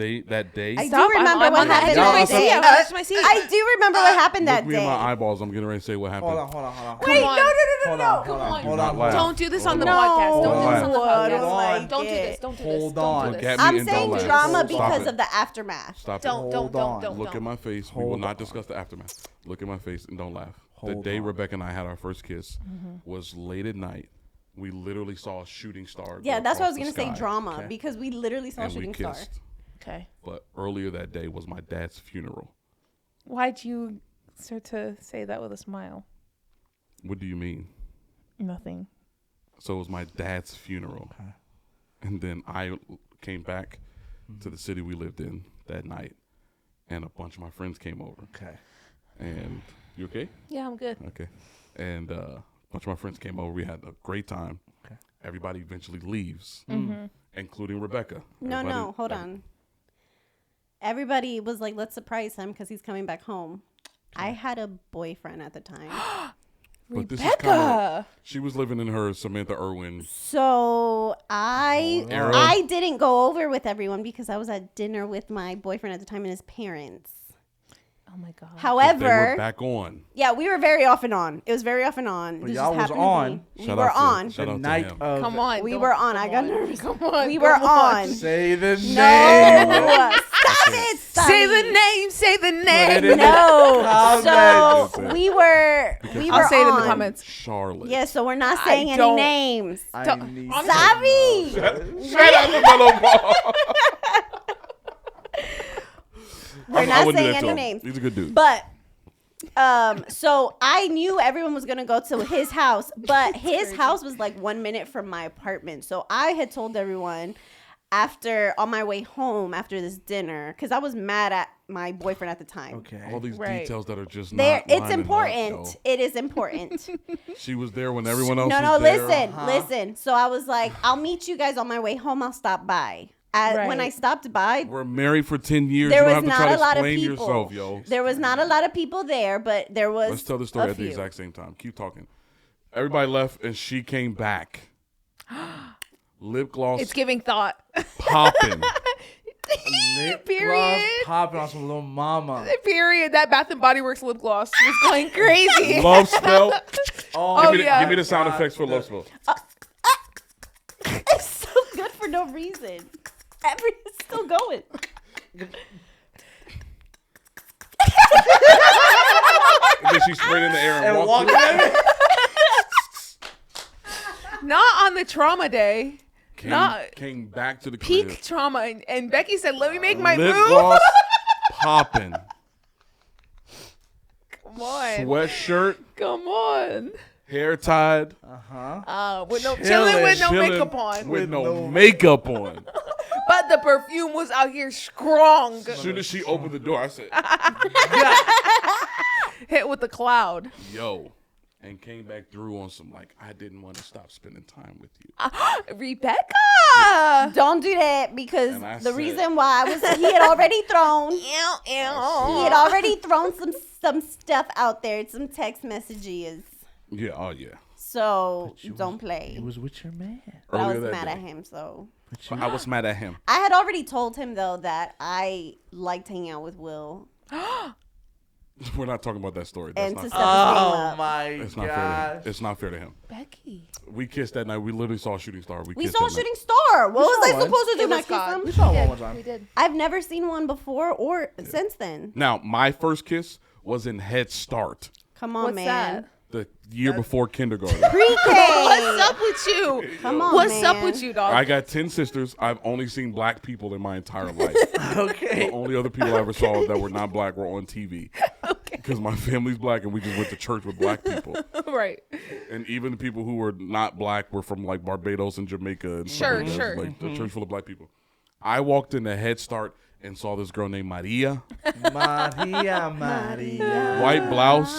day? I Stop, do remember I'm what on the edge happened of my that seat. day. I'm on the edge of my seat. I do remember what happened Look that me in my day. eyeballs. I'm getting ready to say what happened. Hold on. Wait, no. Hold on, Come on. hold not on. laugh. Don't do this on the No, podcast. Don't do this on the I podcast. don't like Don't do it. this. Don't do Hold this. on. Don't do Look this. at me I'm and saying don't laugh. drama Stop because it. of the aftermath. Stop Don't, it. don't, don't. Look at my face. We will Hold not on. discuss the aftermath. Look at my face and don't laugh. The Hold day on. Rebecca and I had our first kiss was late at night. We literally saw a shooting star. Yeah, go that's what I was across gonna the say, sky, drama, because we literally saw a and we shooting star. kissed. Okay. But earlier that day was my dad's funeral. Why'd you start to say that with a smile? What do you mean? Nothing. So it was my dad's funeral. And then I came back to the city we lived in that night, and a bunch of my friends came over. Okay. And you okay? Yeah, I'm good. Okay. And a bunch of my friends came over. We had a great time. Okay. Everybody eventually leaves, including Rebecca. No, Everybody- hold on. Everybody was like, let's surprise him because he's coming back home. I had a boyfriend at the time. But this is Rebecca. kinda, she was living in her Samantha Irwin. So Era. I didn't go over with everyone because I was at dinner with my boyfriend at the time and his parents. Oh my god. They were However, back on. yeah, we were very off and on. It was very off and on. But It y'all just was happened to on. be- We Shout were out to- on. shout The out to night him. of. Come on. We don't- were on. I come got on. nervous. Come on. We come were on. on. Say the name. No. Stop it. Say the Sonny. name. Say the Put it name. in No. comments. So we were I'll say it in the on. comments. Charlotte. Yeah, so we're not I saying any don't- names. I Don't- need I'm to Sorry. know. Straight out the mellow ball. We're I not wouldn't do saying that to any him. names. He's a good dude. But so I knew everyone was gonna go to his house, but his house was like 1 minute from my apartment. So I had told everyone on my way home after this dinner, because I was mad at my boyfriend at the time. Okay. All these Right. details that are just There, not it's lining important. Up, yo. It is important. She was there when everyone else No, was there. listen. So I was like, I'll meet you guys on my way home. I'll stop by. When Right. I stopped by, We're married for 10 years. there you was don't have to not try a to lot of explain people. yourself, yo. There was not a lot of people there, but there was. Let's tell the story a at the few. exact same time. Keep talking. Everybody left and she came back. Lip gloss It's giving thought. popping. Lip gloss Period. popping on some little mama. Period. That Bath and Body Works lip gloss was going crazy. Love spell. Oh, yeah. Give me the sound effects for love spell. It's so good for no reason. It's still going. And then she sprayed in the air and, And walked. walking. Not on the trauma day. Came back to the Peak crib. trauma. And Becky said, let me make my Lip move. gloss popping. Come on. Sweatshirt, Come on. hair tied. With no Chilling, chilling with no chilling makeup on. With no no- makeup on. But the perfume was out here strong. As soon as she opened the door, I said, Hit with the cloud. yo. And came back through on some, like, I didn't want to stop spending time with you. Rebecca. Don't do that, because And I the said- reason why he had already thrown. Ew, He had ew. already thrown some stuff out there, some text messages. Yeah, oh yeah. So don't play. It was with your man. But I Earlier was that mad at day. him. So I was mad at him. I had already told him though that I liked hanging out with Will We're not talking about that story. That's and not to fair. step his game Oh up. my It's not fair to him. god. It's not fair to him. Becky. We kissed that night. We literally saw a shooting star. We kissed saw a that shooting star. What was I saw one. supposed to do? It Not was kiss God. him? We saw Yeah, one time. we did. I've never seen one before or since then. night. Now, my first kiss was in Head Start, Come on, What's man. that? the year before kindergarten. Pre-K. What's up with you? Come on, What's up man. with you, dog? I got 10 sisters. I've only seen black people in my entire life. Okay. The only other people I ever saw that were not black were on TV. Okay. Because my family's black and we just went to church with black people. Right. And even the people who were not black were from like Barbados and Jamaica and stuff Sure, like that. sure. Like a church full of black people. I walked into Head Start and saw this girl named Maria. Maria. White blouse,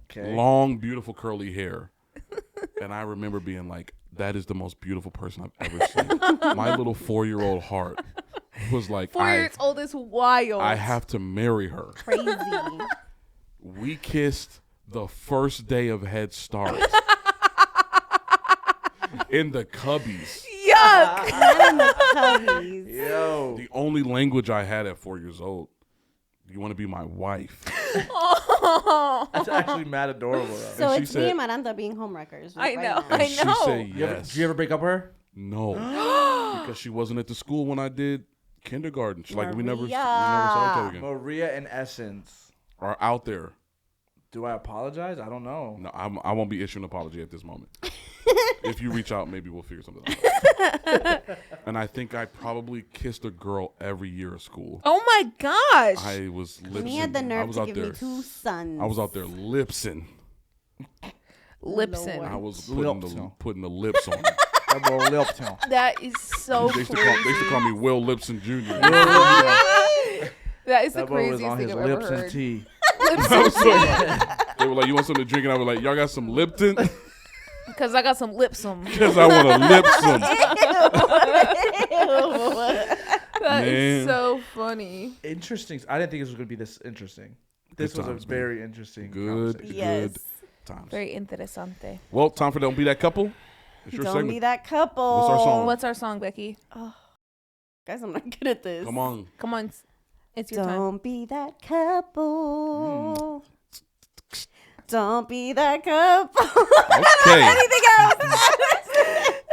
Okay. long, beautiful curly hair. And I remember being like, that is the most beautiful person I've ever seen. My little 4-year-old heart was like, 4 years old is wild. I have to marry her. Crazy. We kissed the first day of Head Start. In the Cubbies. Yuck. Not in the cubbies. Yo. The only language I had at 4 years old. You want to be my wife? That's actually mad adorable. Though. So And she it's me said- and Miranda being homewreckers. I right know. now. And I she know. said Did yes. you ever break up with her? No, because she wasn't at the school when I did kindergarten. She, like we never Maria. saw each other again. Maria and Essence. Are out there. Do I apologize? I don't know. No, I won't be issuing an apology at this moment. If you reach out, maybe we'll figure something out. And I think I probably kissed a girl every year of school. Oh my gosh. I was lipsing. Me had the I nerve was to out give there. me 2 sons. I was out there lipsing. Lipson. I was Lipsing. putting the lips on. it. That boy Lipton. That is so They used to crazy. call me Will Lipson Jr. That is the That boy was craziest on thing his I've ever lips and heard. tea. They were like, "You want something to drink?" And I was like, "Y'all got some Lipton?" Because I got some lipsum. Because I want to lip some. That Man. is so funny. Interesting. I didn't think this was going to be this interesting. This was times, a man. very interesting Good. conversation. Yes. Times. Very interesante. Well, time for Don't Be That Couple. It's your Don't segment. be that couple. What's our song? What's our song, Becky? Guys, I'm not good at this. Come on. Come on. It's your time. Don't be that couple. Don't be that couple. Okay. Anything else?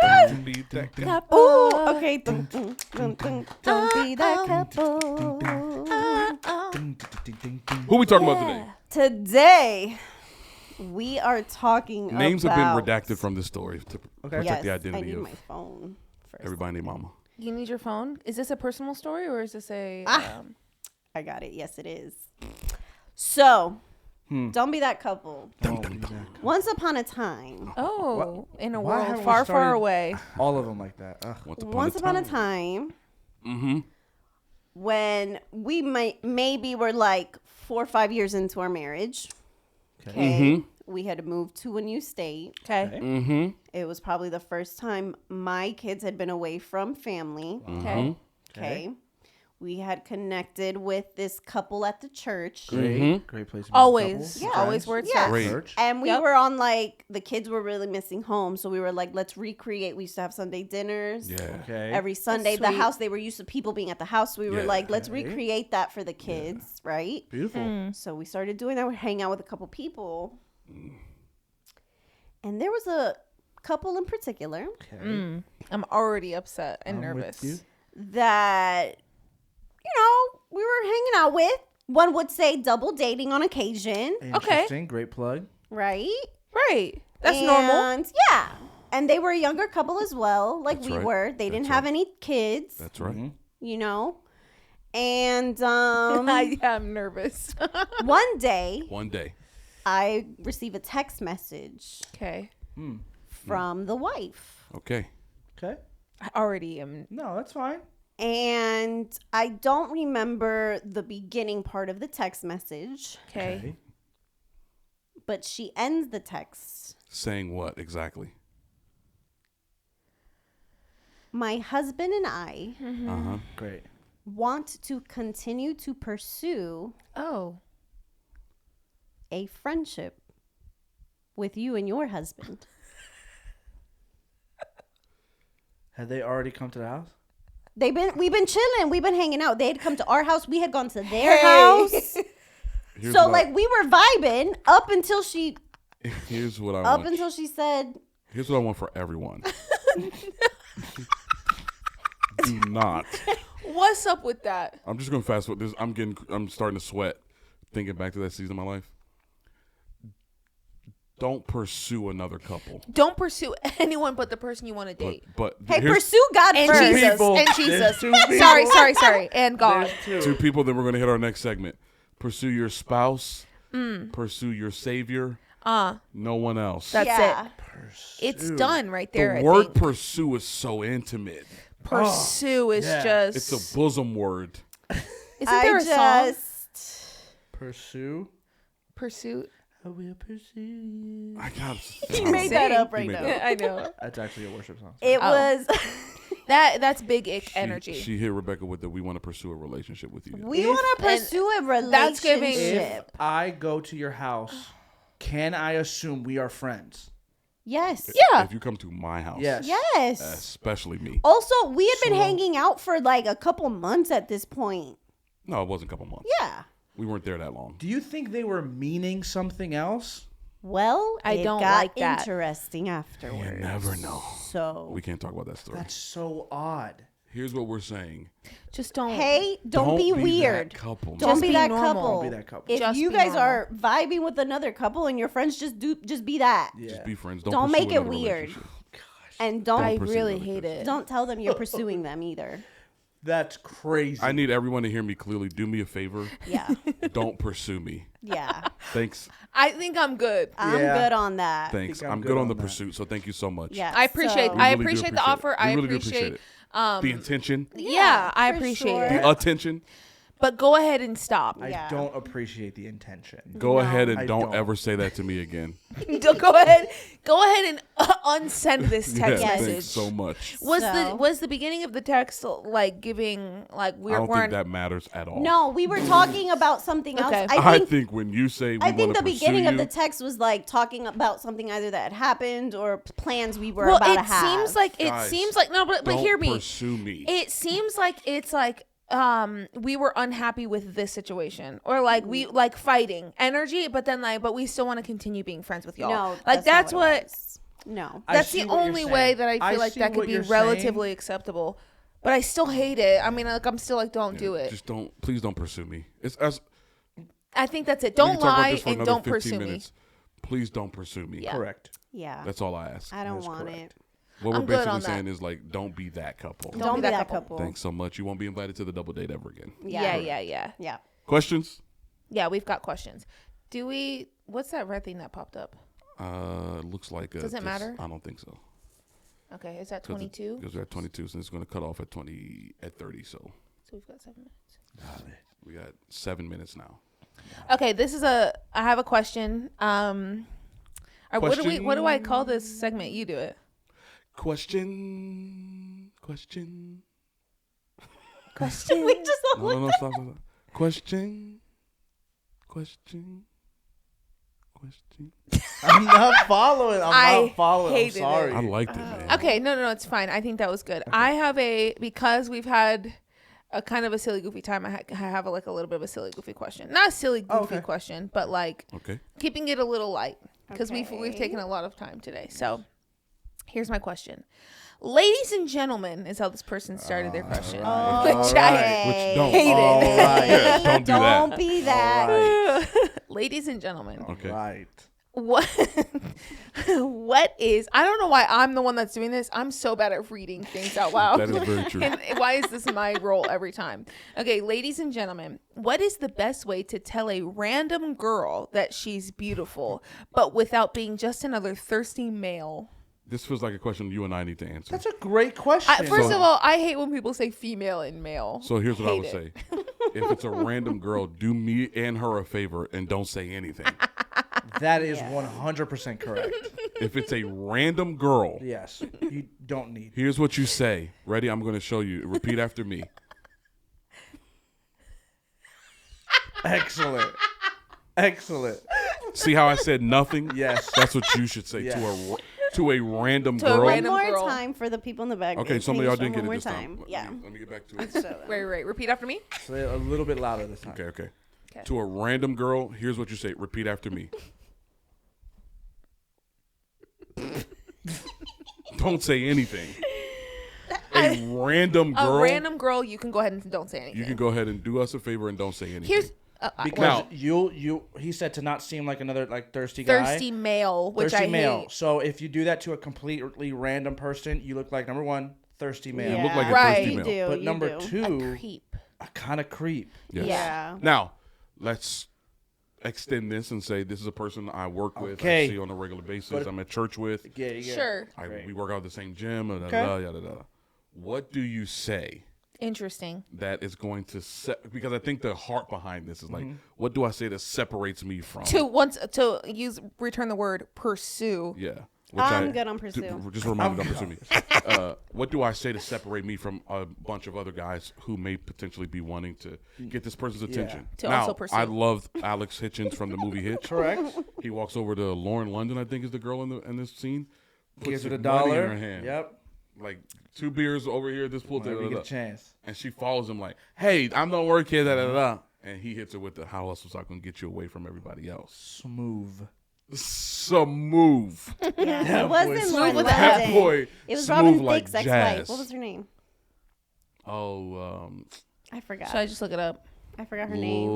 Don't be that guy. Couple. Ooh, okay. Don't be that couple. Who we talking about today? Today, we are talking Names about... have been redacted from this story to protect Yes, the I identity need of my phone first. everybody named Mama. You need your phone? Is this a personal story or is this a... I got it. Yes, it is. So, don't be that couple. Once upon a time. in a Why world haven't we far, far started- away. All of them like that. Ugh. Once upon a time. When we maybe were like 4 or 5 years into our marriage. Okay. We had moved to a new state. Okay. It was probably the first time my kids had been away from family. Okay. Okay. We had connected with this couple at the church. Great. Great place. to meet Always. couples, Always friends. where it's Yeah. at. Great. Church. And we Yep. were on like, the kids were really missing home. So we were like, let's recreate. We used to have Sunday dinners. Yeah. Okay. Every Sunday, the sweet. house, they were used to people being at the house. We were Yeah. like, let's Okay. recreate that for the kids, right? Beautiful. So we started doing that. We're hanging out with a couple people. And there was a couple in particular Okay. I'm already upset and I'm with nervous. you. that, we were hanging out with. One would say double dating on occasion, Interesting. Great plug. right? Right. That's normal. And yeah. And they were a younger couple as well, like That's we right. were. They didn't That's have right. any kids, That's right. And I'm nervous. one day One day. I receive a text message Okay. from the wife. Okay. Okay. I already am. No, that's fine. And I don't remember the beginning part of the text message, Okay. but she ends the text. Saying what exactly? My husband and I Great. want to continue to pursue Oh. a friendship with you and your husband. Had they already come to the house? We've been chilling. We've been hanging out. They had come to our house. We had gone to their house. Here's So what like we were vibing up until she here's what I up want. until she said, Here's what I want for everyone. Do not. What's up with that? I'm just gonna fast forward this. I'm starting to sweat thinking back to that season of my life. Don't pursue another couple. Don't pursue anyone but the person you want to date. But "Hey, here's pursue God And first." Jesus. people. And There's Jesus. two people. Sorry. And God. There's two people. Then we're gonna hit our next segment. Pursue your spouse. Pursue your savior. No one else. That's Yeah. it. It's done right there. the I word think. pursue is so intimate. Pursue is yeah. just. It's a bosom word. Isn't there a song? Pursue. Pursuit. I will pursue you. I got He made that up right made now. that I know. That's actually a worship song. It Oh. was That's big ick energy. She hit Rebecca with the we want to pursue a relationship with you. we want to pursue a relationship. that's giving- If I go to your house, can I assume we are friends? Yes. Yeah. If you come to my house. Yes. Yes. Especially me. Also, we had been hanging out for like a couple months at this point. No, it wasn't a couple months. Yeah. We weren't there that long. Do you think they were meaning something else? Well, I it don't got like that. interesting You afterwards. never know. So, We can't talk about that story. That's so odd. Here's what we're saying. Just don't. hey, don't be weird. That couple. Don't Just be be that normal. couple. Don't be that couple. If Just you be guys normal. are vibing with another couple and your friends just be that. Yeah. Just be friends. Don't pursue make it another weird. relationship. And I don't pursue really another hate person. it. don't tell them you're pursuing them either. That's crazy. I need everyone to hear me clearly. Do me a favor. Yeah. Don't pursue me. Yeah. Thanks. I think I'm good. I'm Yeah. good on that. Thanks. think I'm I'm good good on on the that. pursuit. So thank you so much. Yeah. I appreciate. so- I really do appreciate the appreciate offer. it. I We really do appreciate. appreciate the intention, Yeah, I for appreciate sure. it. the attention. But go ahead and stop. I Yeah. don't appreciate the intention. Go ahead and I don't don't. ever say that to me again. Go ahead. Go ahead and unsend this text yeah, message. thanks so much. Was the beginning of the text like giving like I we're don't we're think that matters at all. No, we were talking about something else. Okay. I I think think when you say we I think wanna the pursue beginning of you, the text was like talking about something either that had happened or plans we were well, about to it have. seems like Guys, no, but don't hear me. pursue me. It seems like it's like we were unhappy with this situation, or like we like fighting energy, but then like, but we still want to continue being friends with y'all. No, like that's not what. it was. No. I That's see the what you're only saying. way that I feel like see that could what be you're relatively acceptable. But I still hate it. I mean, like I'm still like, don't do it. Just don't. Please don't pursue me. It's as. I think that's it. we Don't can talk about lie this for and another don't 15 pursue minutes. Please don't pursue me. Yeah. Correct. Yeah. That's all I ask. I don't That's want correct. it. What I'm we're good basically on that. saying is like, don't be that couple. Don't be that couple. Thanks so much. You won't be invited to the double date ever again. me. Yeah. Yeah. Questions? Yeah, we've got questions. Do we? What's that red thing that popped up? Looks like. Does it matter? I don't think so. Okay, is that 22? Because we're at 22, so it's going to cut off at 30. So So we've got 7 minutes. we got 7 minutes now. Okay, I have a question. What do I call this segment? You do it. Question. Question. We just all No, stop. Question. I'm not following. I not following. I'm hated it. sorry. I liked it, man. Okay, no, it's fine. I think that was good. I have because we've had a kind of a silly goofy time. I have like a little bit of a silly goofy question. Not a silly goofy okay. question, but like Okay. keeping it a little light because we've Okay. taken a lot of time today. So here's my question. Ladies and gentlemen, is how this person started their question. Oh, Which I Which don't. hated. All right. Yeah, don't do that. Don't be that. Right. Ladies and gentlemen, Okay. Right. what is, I don't know why I'm the one that's doing this. I'm so bad at reading things out loud. That is very true. And why is this my role every time? Okay, ladies and gentlemen, what is the best way to tell a random girl that she's beautiful, but without being just another thirsty male? This feels like a question you and I need to answer. That's a great question. First of all, I hate when people say female and male. So here's what I would Hate say. If it's a random girl, do me and her a favor and don't say anything. that is 100% correct. If it's a random girl, Yes. You don't need. here's what you say. Ready? I'm going to show you. Repeat after me. Excellent. Excellent. See how I said nothing? Yes. That's what you should say Yes. to a random To a girl. random- One more girl. time for the people in the back. Okay, Can some of you y'all show didn't get one it more this time. Yeah. Let me get back to it. Right. Repeat after me. Say it a little bit louder this time. Okay. Okay. To a random girl, here's what you say. Repeat after me. Don't say anything. A random girl. A random girl, you can go ahead and don't say anything. You can go ahead and do us a favor and don't say anything. Here's Because Now- he said to not seem like another like thirsty guy. thirsty male, which thirsty I male. hate. So if you do that to a completely random person, you look like number one, thirsty male. You look like a Right. thirsty You male. do. But you number do. two, Creep. a kind of creep. Yes. Yeah. Now, let's extend this and say this is a person I work with, Okay. I see on a regular basis, But- I'm at church with, Yeah. Sure. Great. we work out at the same gym, da, da, Okay. da, yada, da. What do you say Interesting. that is going to because I think the heart behind this is like, Mm-hmm. what do I say that separates me from To return the word pursue. yeah. I'm good on pursue. Just remind me, don't pursue me. What do I say to separate me from a bunch of other guys who may potentially be wanting to get this person's attention? To now, also pursue. I love Alex Hitchens from the movie Hitch. Correct. He walks over to Lauren London, I think is the girl in this scene. Gives Puts it the $1. money in her hand. Yep. Like 2 beers over here at this pool. Whenever you da, da, get a da. chance. And she follows him like, "Hey, I'm don't work here." Da, da, da. And he hits her with the, "How else was I going to get you away from everybody else?" Smooth. Some move. Yeah. That It wasn't boy Lauren smooth. That London. boy. It was smooth Robin like Thicke's ex-wife. jazz. What was her name? Oh, I forgot. Should I just look it up? I forgot her name.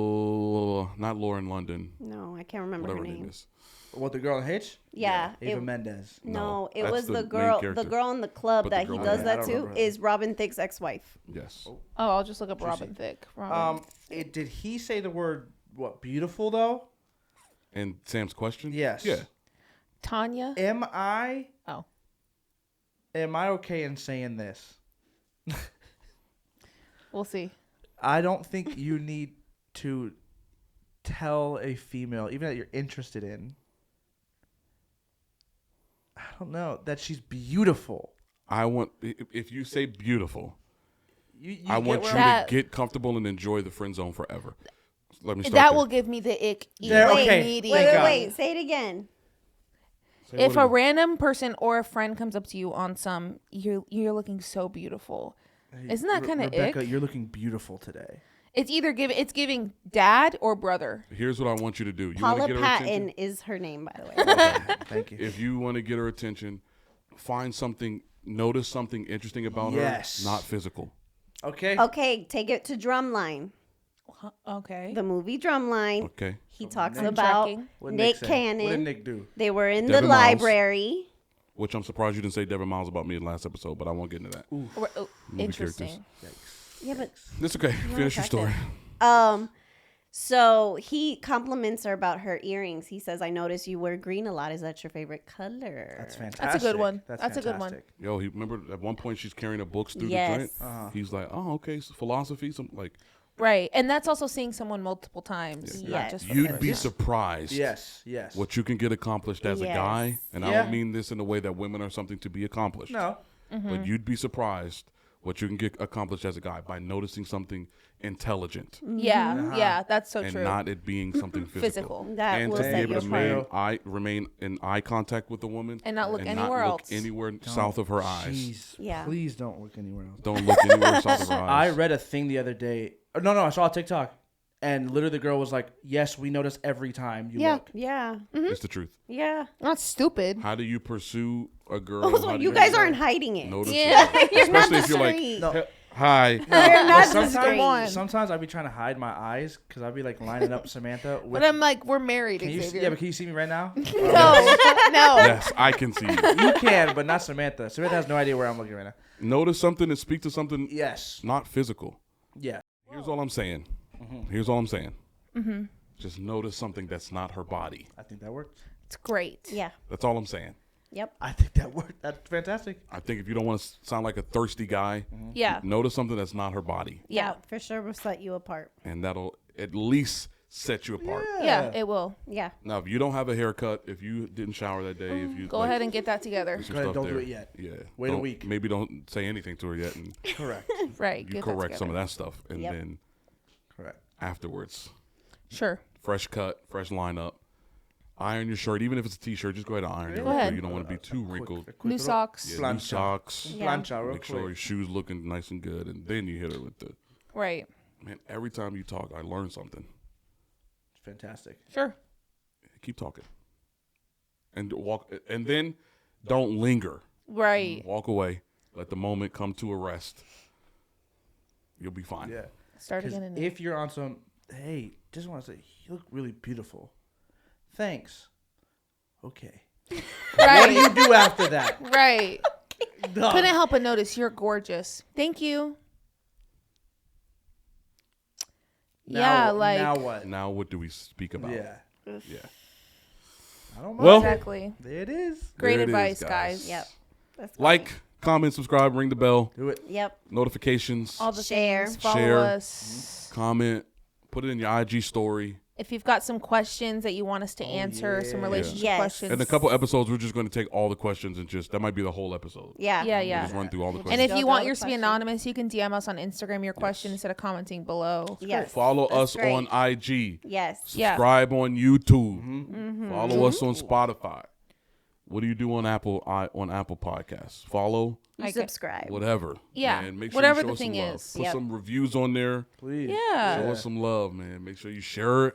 not Lauren London. No, I can't remember Whatever her her name name. is. What, the girl in Hitch? Yeah. Ava it- Mendez. no, No, it that's was the the main girl. character. The girl in the club But the that girl he in does the- I that don't to remember her. is Robin Thicke's ex-wife. Yes. Oh, I'll just look up Robin Thicke. Robin. Did he say the word beautiful though? And Sam's question? Yes. Yeah. Tanya. Am I Oh, okay in saying this? we'll see. I don't think you need to tell a female, even that you're interested in, I don't know, that she's beautiful. I want, if you say beautiful, You I want you where That- to get comfortable and enjoy the friend zone forever. Let me start That there. will give me the ick There, okay. immediately. Thank God. Wait. Say it again. Say If what a random person or a friend comes up to you on you're looking so beautiful, Isn't that kind of Rebecca, ick? you're looking beautiful today. It's either giving dad or brother. Here's what I want you to do. You want Paula to get her Patton attention? is her name, by the way. Thank you. If you want to get her attention, find something, notice something interesting about Yes. her, not physical. Okay. Okay, take it to Drumline. Okay. The movie Drumline. Okay. He talks I'm about tracking. What'd Nick say? Cannon. What did Nick do? They were in Devin the Miles. library. Which I'm surprised you didn't say Devin Miles about me in the last episode, but I won't get into that. Oh, Movie interesting. Yeah, but It's okay. Finish your story. so he compliments her about her earrings. He says, "I notice you wear green a lot. Is that your favorite color?" That's fantastic. That's a good one. That's That's a good one. fantastic. Yo, he remember at one point she's carrying her books through Yes. the joint. He's like, oh, okay, so philosophy, some like Right. And that's also seeing someone multiple times. Yeah. Not Yes. just for the you'd first be time. surprised. Yes. Yes. What you can get accomplished as a Yes. guy, and I Yeah. don't mean this in a way that women are something to be accomplished. No. But you'd be surprised what you can get accomplished as a guy by noticing something intelligent Yeah. Yeah. That's so and true. not it being something physical. Physical. That And will to be set able you to apart. remain in eye contact with the woman And not look and anywhere not look else. anywhere south of her eyes. Jeez. Yeah. Please don't look anywhere else. Don't look anywhere south of her I eyes. read a thing the other day. No, I saw a TikTok, and literally the girl was like, "Yes, we notice every time you Yeah. look." Yeah. It's the truth. Yeah. Not stupid. How do you pursue a girl? Also, How do you guys aren't hiding it. notice Yeah. it? You're not Especially if you're like, discreet. No. hi. You're not Come on. discreet. Sometimes I'd be trying to hide my eyes because I'd be like lining up Samantha. With, But I'm like, we're married, can you, Xavier. yeah, but can you see me right now? no. No. Yes, I can see you. You can, but not Samantha. Samantha has no idea where I'm looking right now. Notice something and speak to something Yes. not physical. Yeah. Here's all I'm saying. Here's all I'm saying. Just notice something that's not her body. I think that worked. It's great. Yeah. That's all I'm saying. Yep. I think that worked. That's fantastic. I think if you don't want to sound like a thirsty guy, Yeah. notice something that's not her body, Yeah. For sure will set you apart. and that'll at least set you apart. Yeah, it will. Yeah. Now, if you don't have a haircut, if you didn't shower that day, if you Go ahead and get that together. there's some Go ahead, stuff don't do there. it yet. Yeah, Wait a Don't- week. Maybe don't say anything to her yet, and Correct. Right. you Get correct some of together. that stuff, and Yep. then Correct. afterwards, Sure. fresh cut, fresh lineup. Iron your shirt, even if it's a t-shirt. Just go ahead and iron it. Go real quick. ahead. You don't want to be too wrinkled. New socks. Yeah, new Plancha. socks. Yeah. Plancha real Make sure quick. your shoes looking nice and good, and then you hit her with the Right. man. Every time you talk, I learn something. Fantastic. Sure. Keep talking, and walk, and then don't linger. Right. Walk away. Let the moment come to a rest. You'll be fine. Yeah. Start 'Cause again. if you're on some, hey, just want to say, you look really beautiful. Thanks. Okay. What do Right. you do after that? Right. Duh. Couldn't help but notice you're gorgeous. Thank you. Now- Yeah, like now what? Now, what do we speak about? Yeah. Yeah. I don't know. Well, exactly. There it is. Great there it is, advice, guys. Yep. That's Like, comment, subscribe, ring the bell, Do it. Yep. notifications, All the Share. things. Follow Share. us. comment, put it in your IG story. If you've got some questions that you want us to answer, some yeah. relationship Yes. questions. In a couple episodes, we're just going to take all the questions and just that might be the whole episode. Yeah. Yeah, We'll yeah. just run through all the And questions. if you Go want to yours to be question. anonymous, you can DM us on Instagram your question instead of commenting below. Yes. Follow That's us great. on IG. Yes. Yeah. Subscribe on YouTube. Mm-hmm. Follow us on Spotify. What do you do on Apple Podcasts? Follow, You I get- subscribe. whatever. Yeah, Man, make sure whatever you show the us some thing love. is. Put Yep. some reviews on there. Please. Show Yeah. us some love, man. Make sure you share it.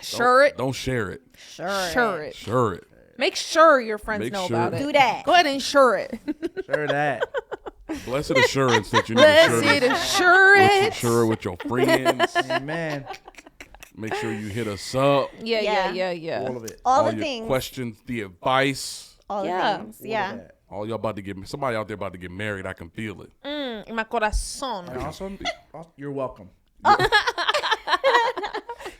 Sure it. Don't share it. Sure. Sure it. Share it. Make sure your friends Make know sure. about it. Do that. Go ahead and sure it. Sure that. Blessed assurance that you need to share Blessed this. assurance. Share it with your friends. Amen. Make sure you hit us up. Yeah, Yeah. yeah, yeah, All yeah. of it. All All the your things. questions, the advice. All Yeah. the things. All Yeah. of that. All y'all about to get somebody out there about to get married. I can feel it. In my corazón. And also, you're welcome.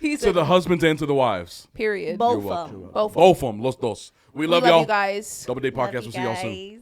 He To said, the husbands and to the wives. period. Both You're of welcome. them. Both. Both of them. Los dos. We We love love y'all. you guys. Double Day Love Podcast. you We'll see y'all soon. guys.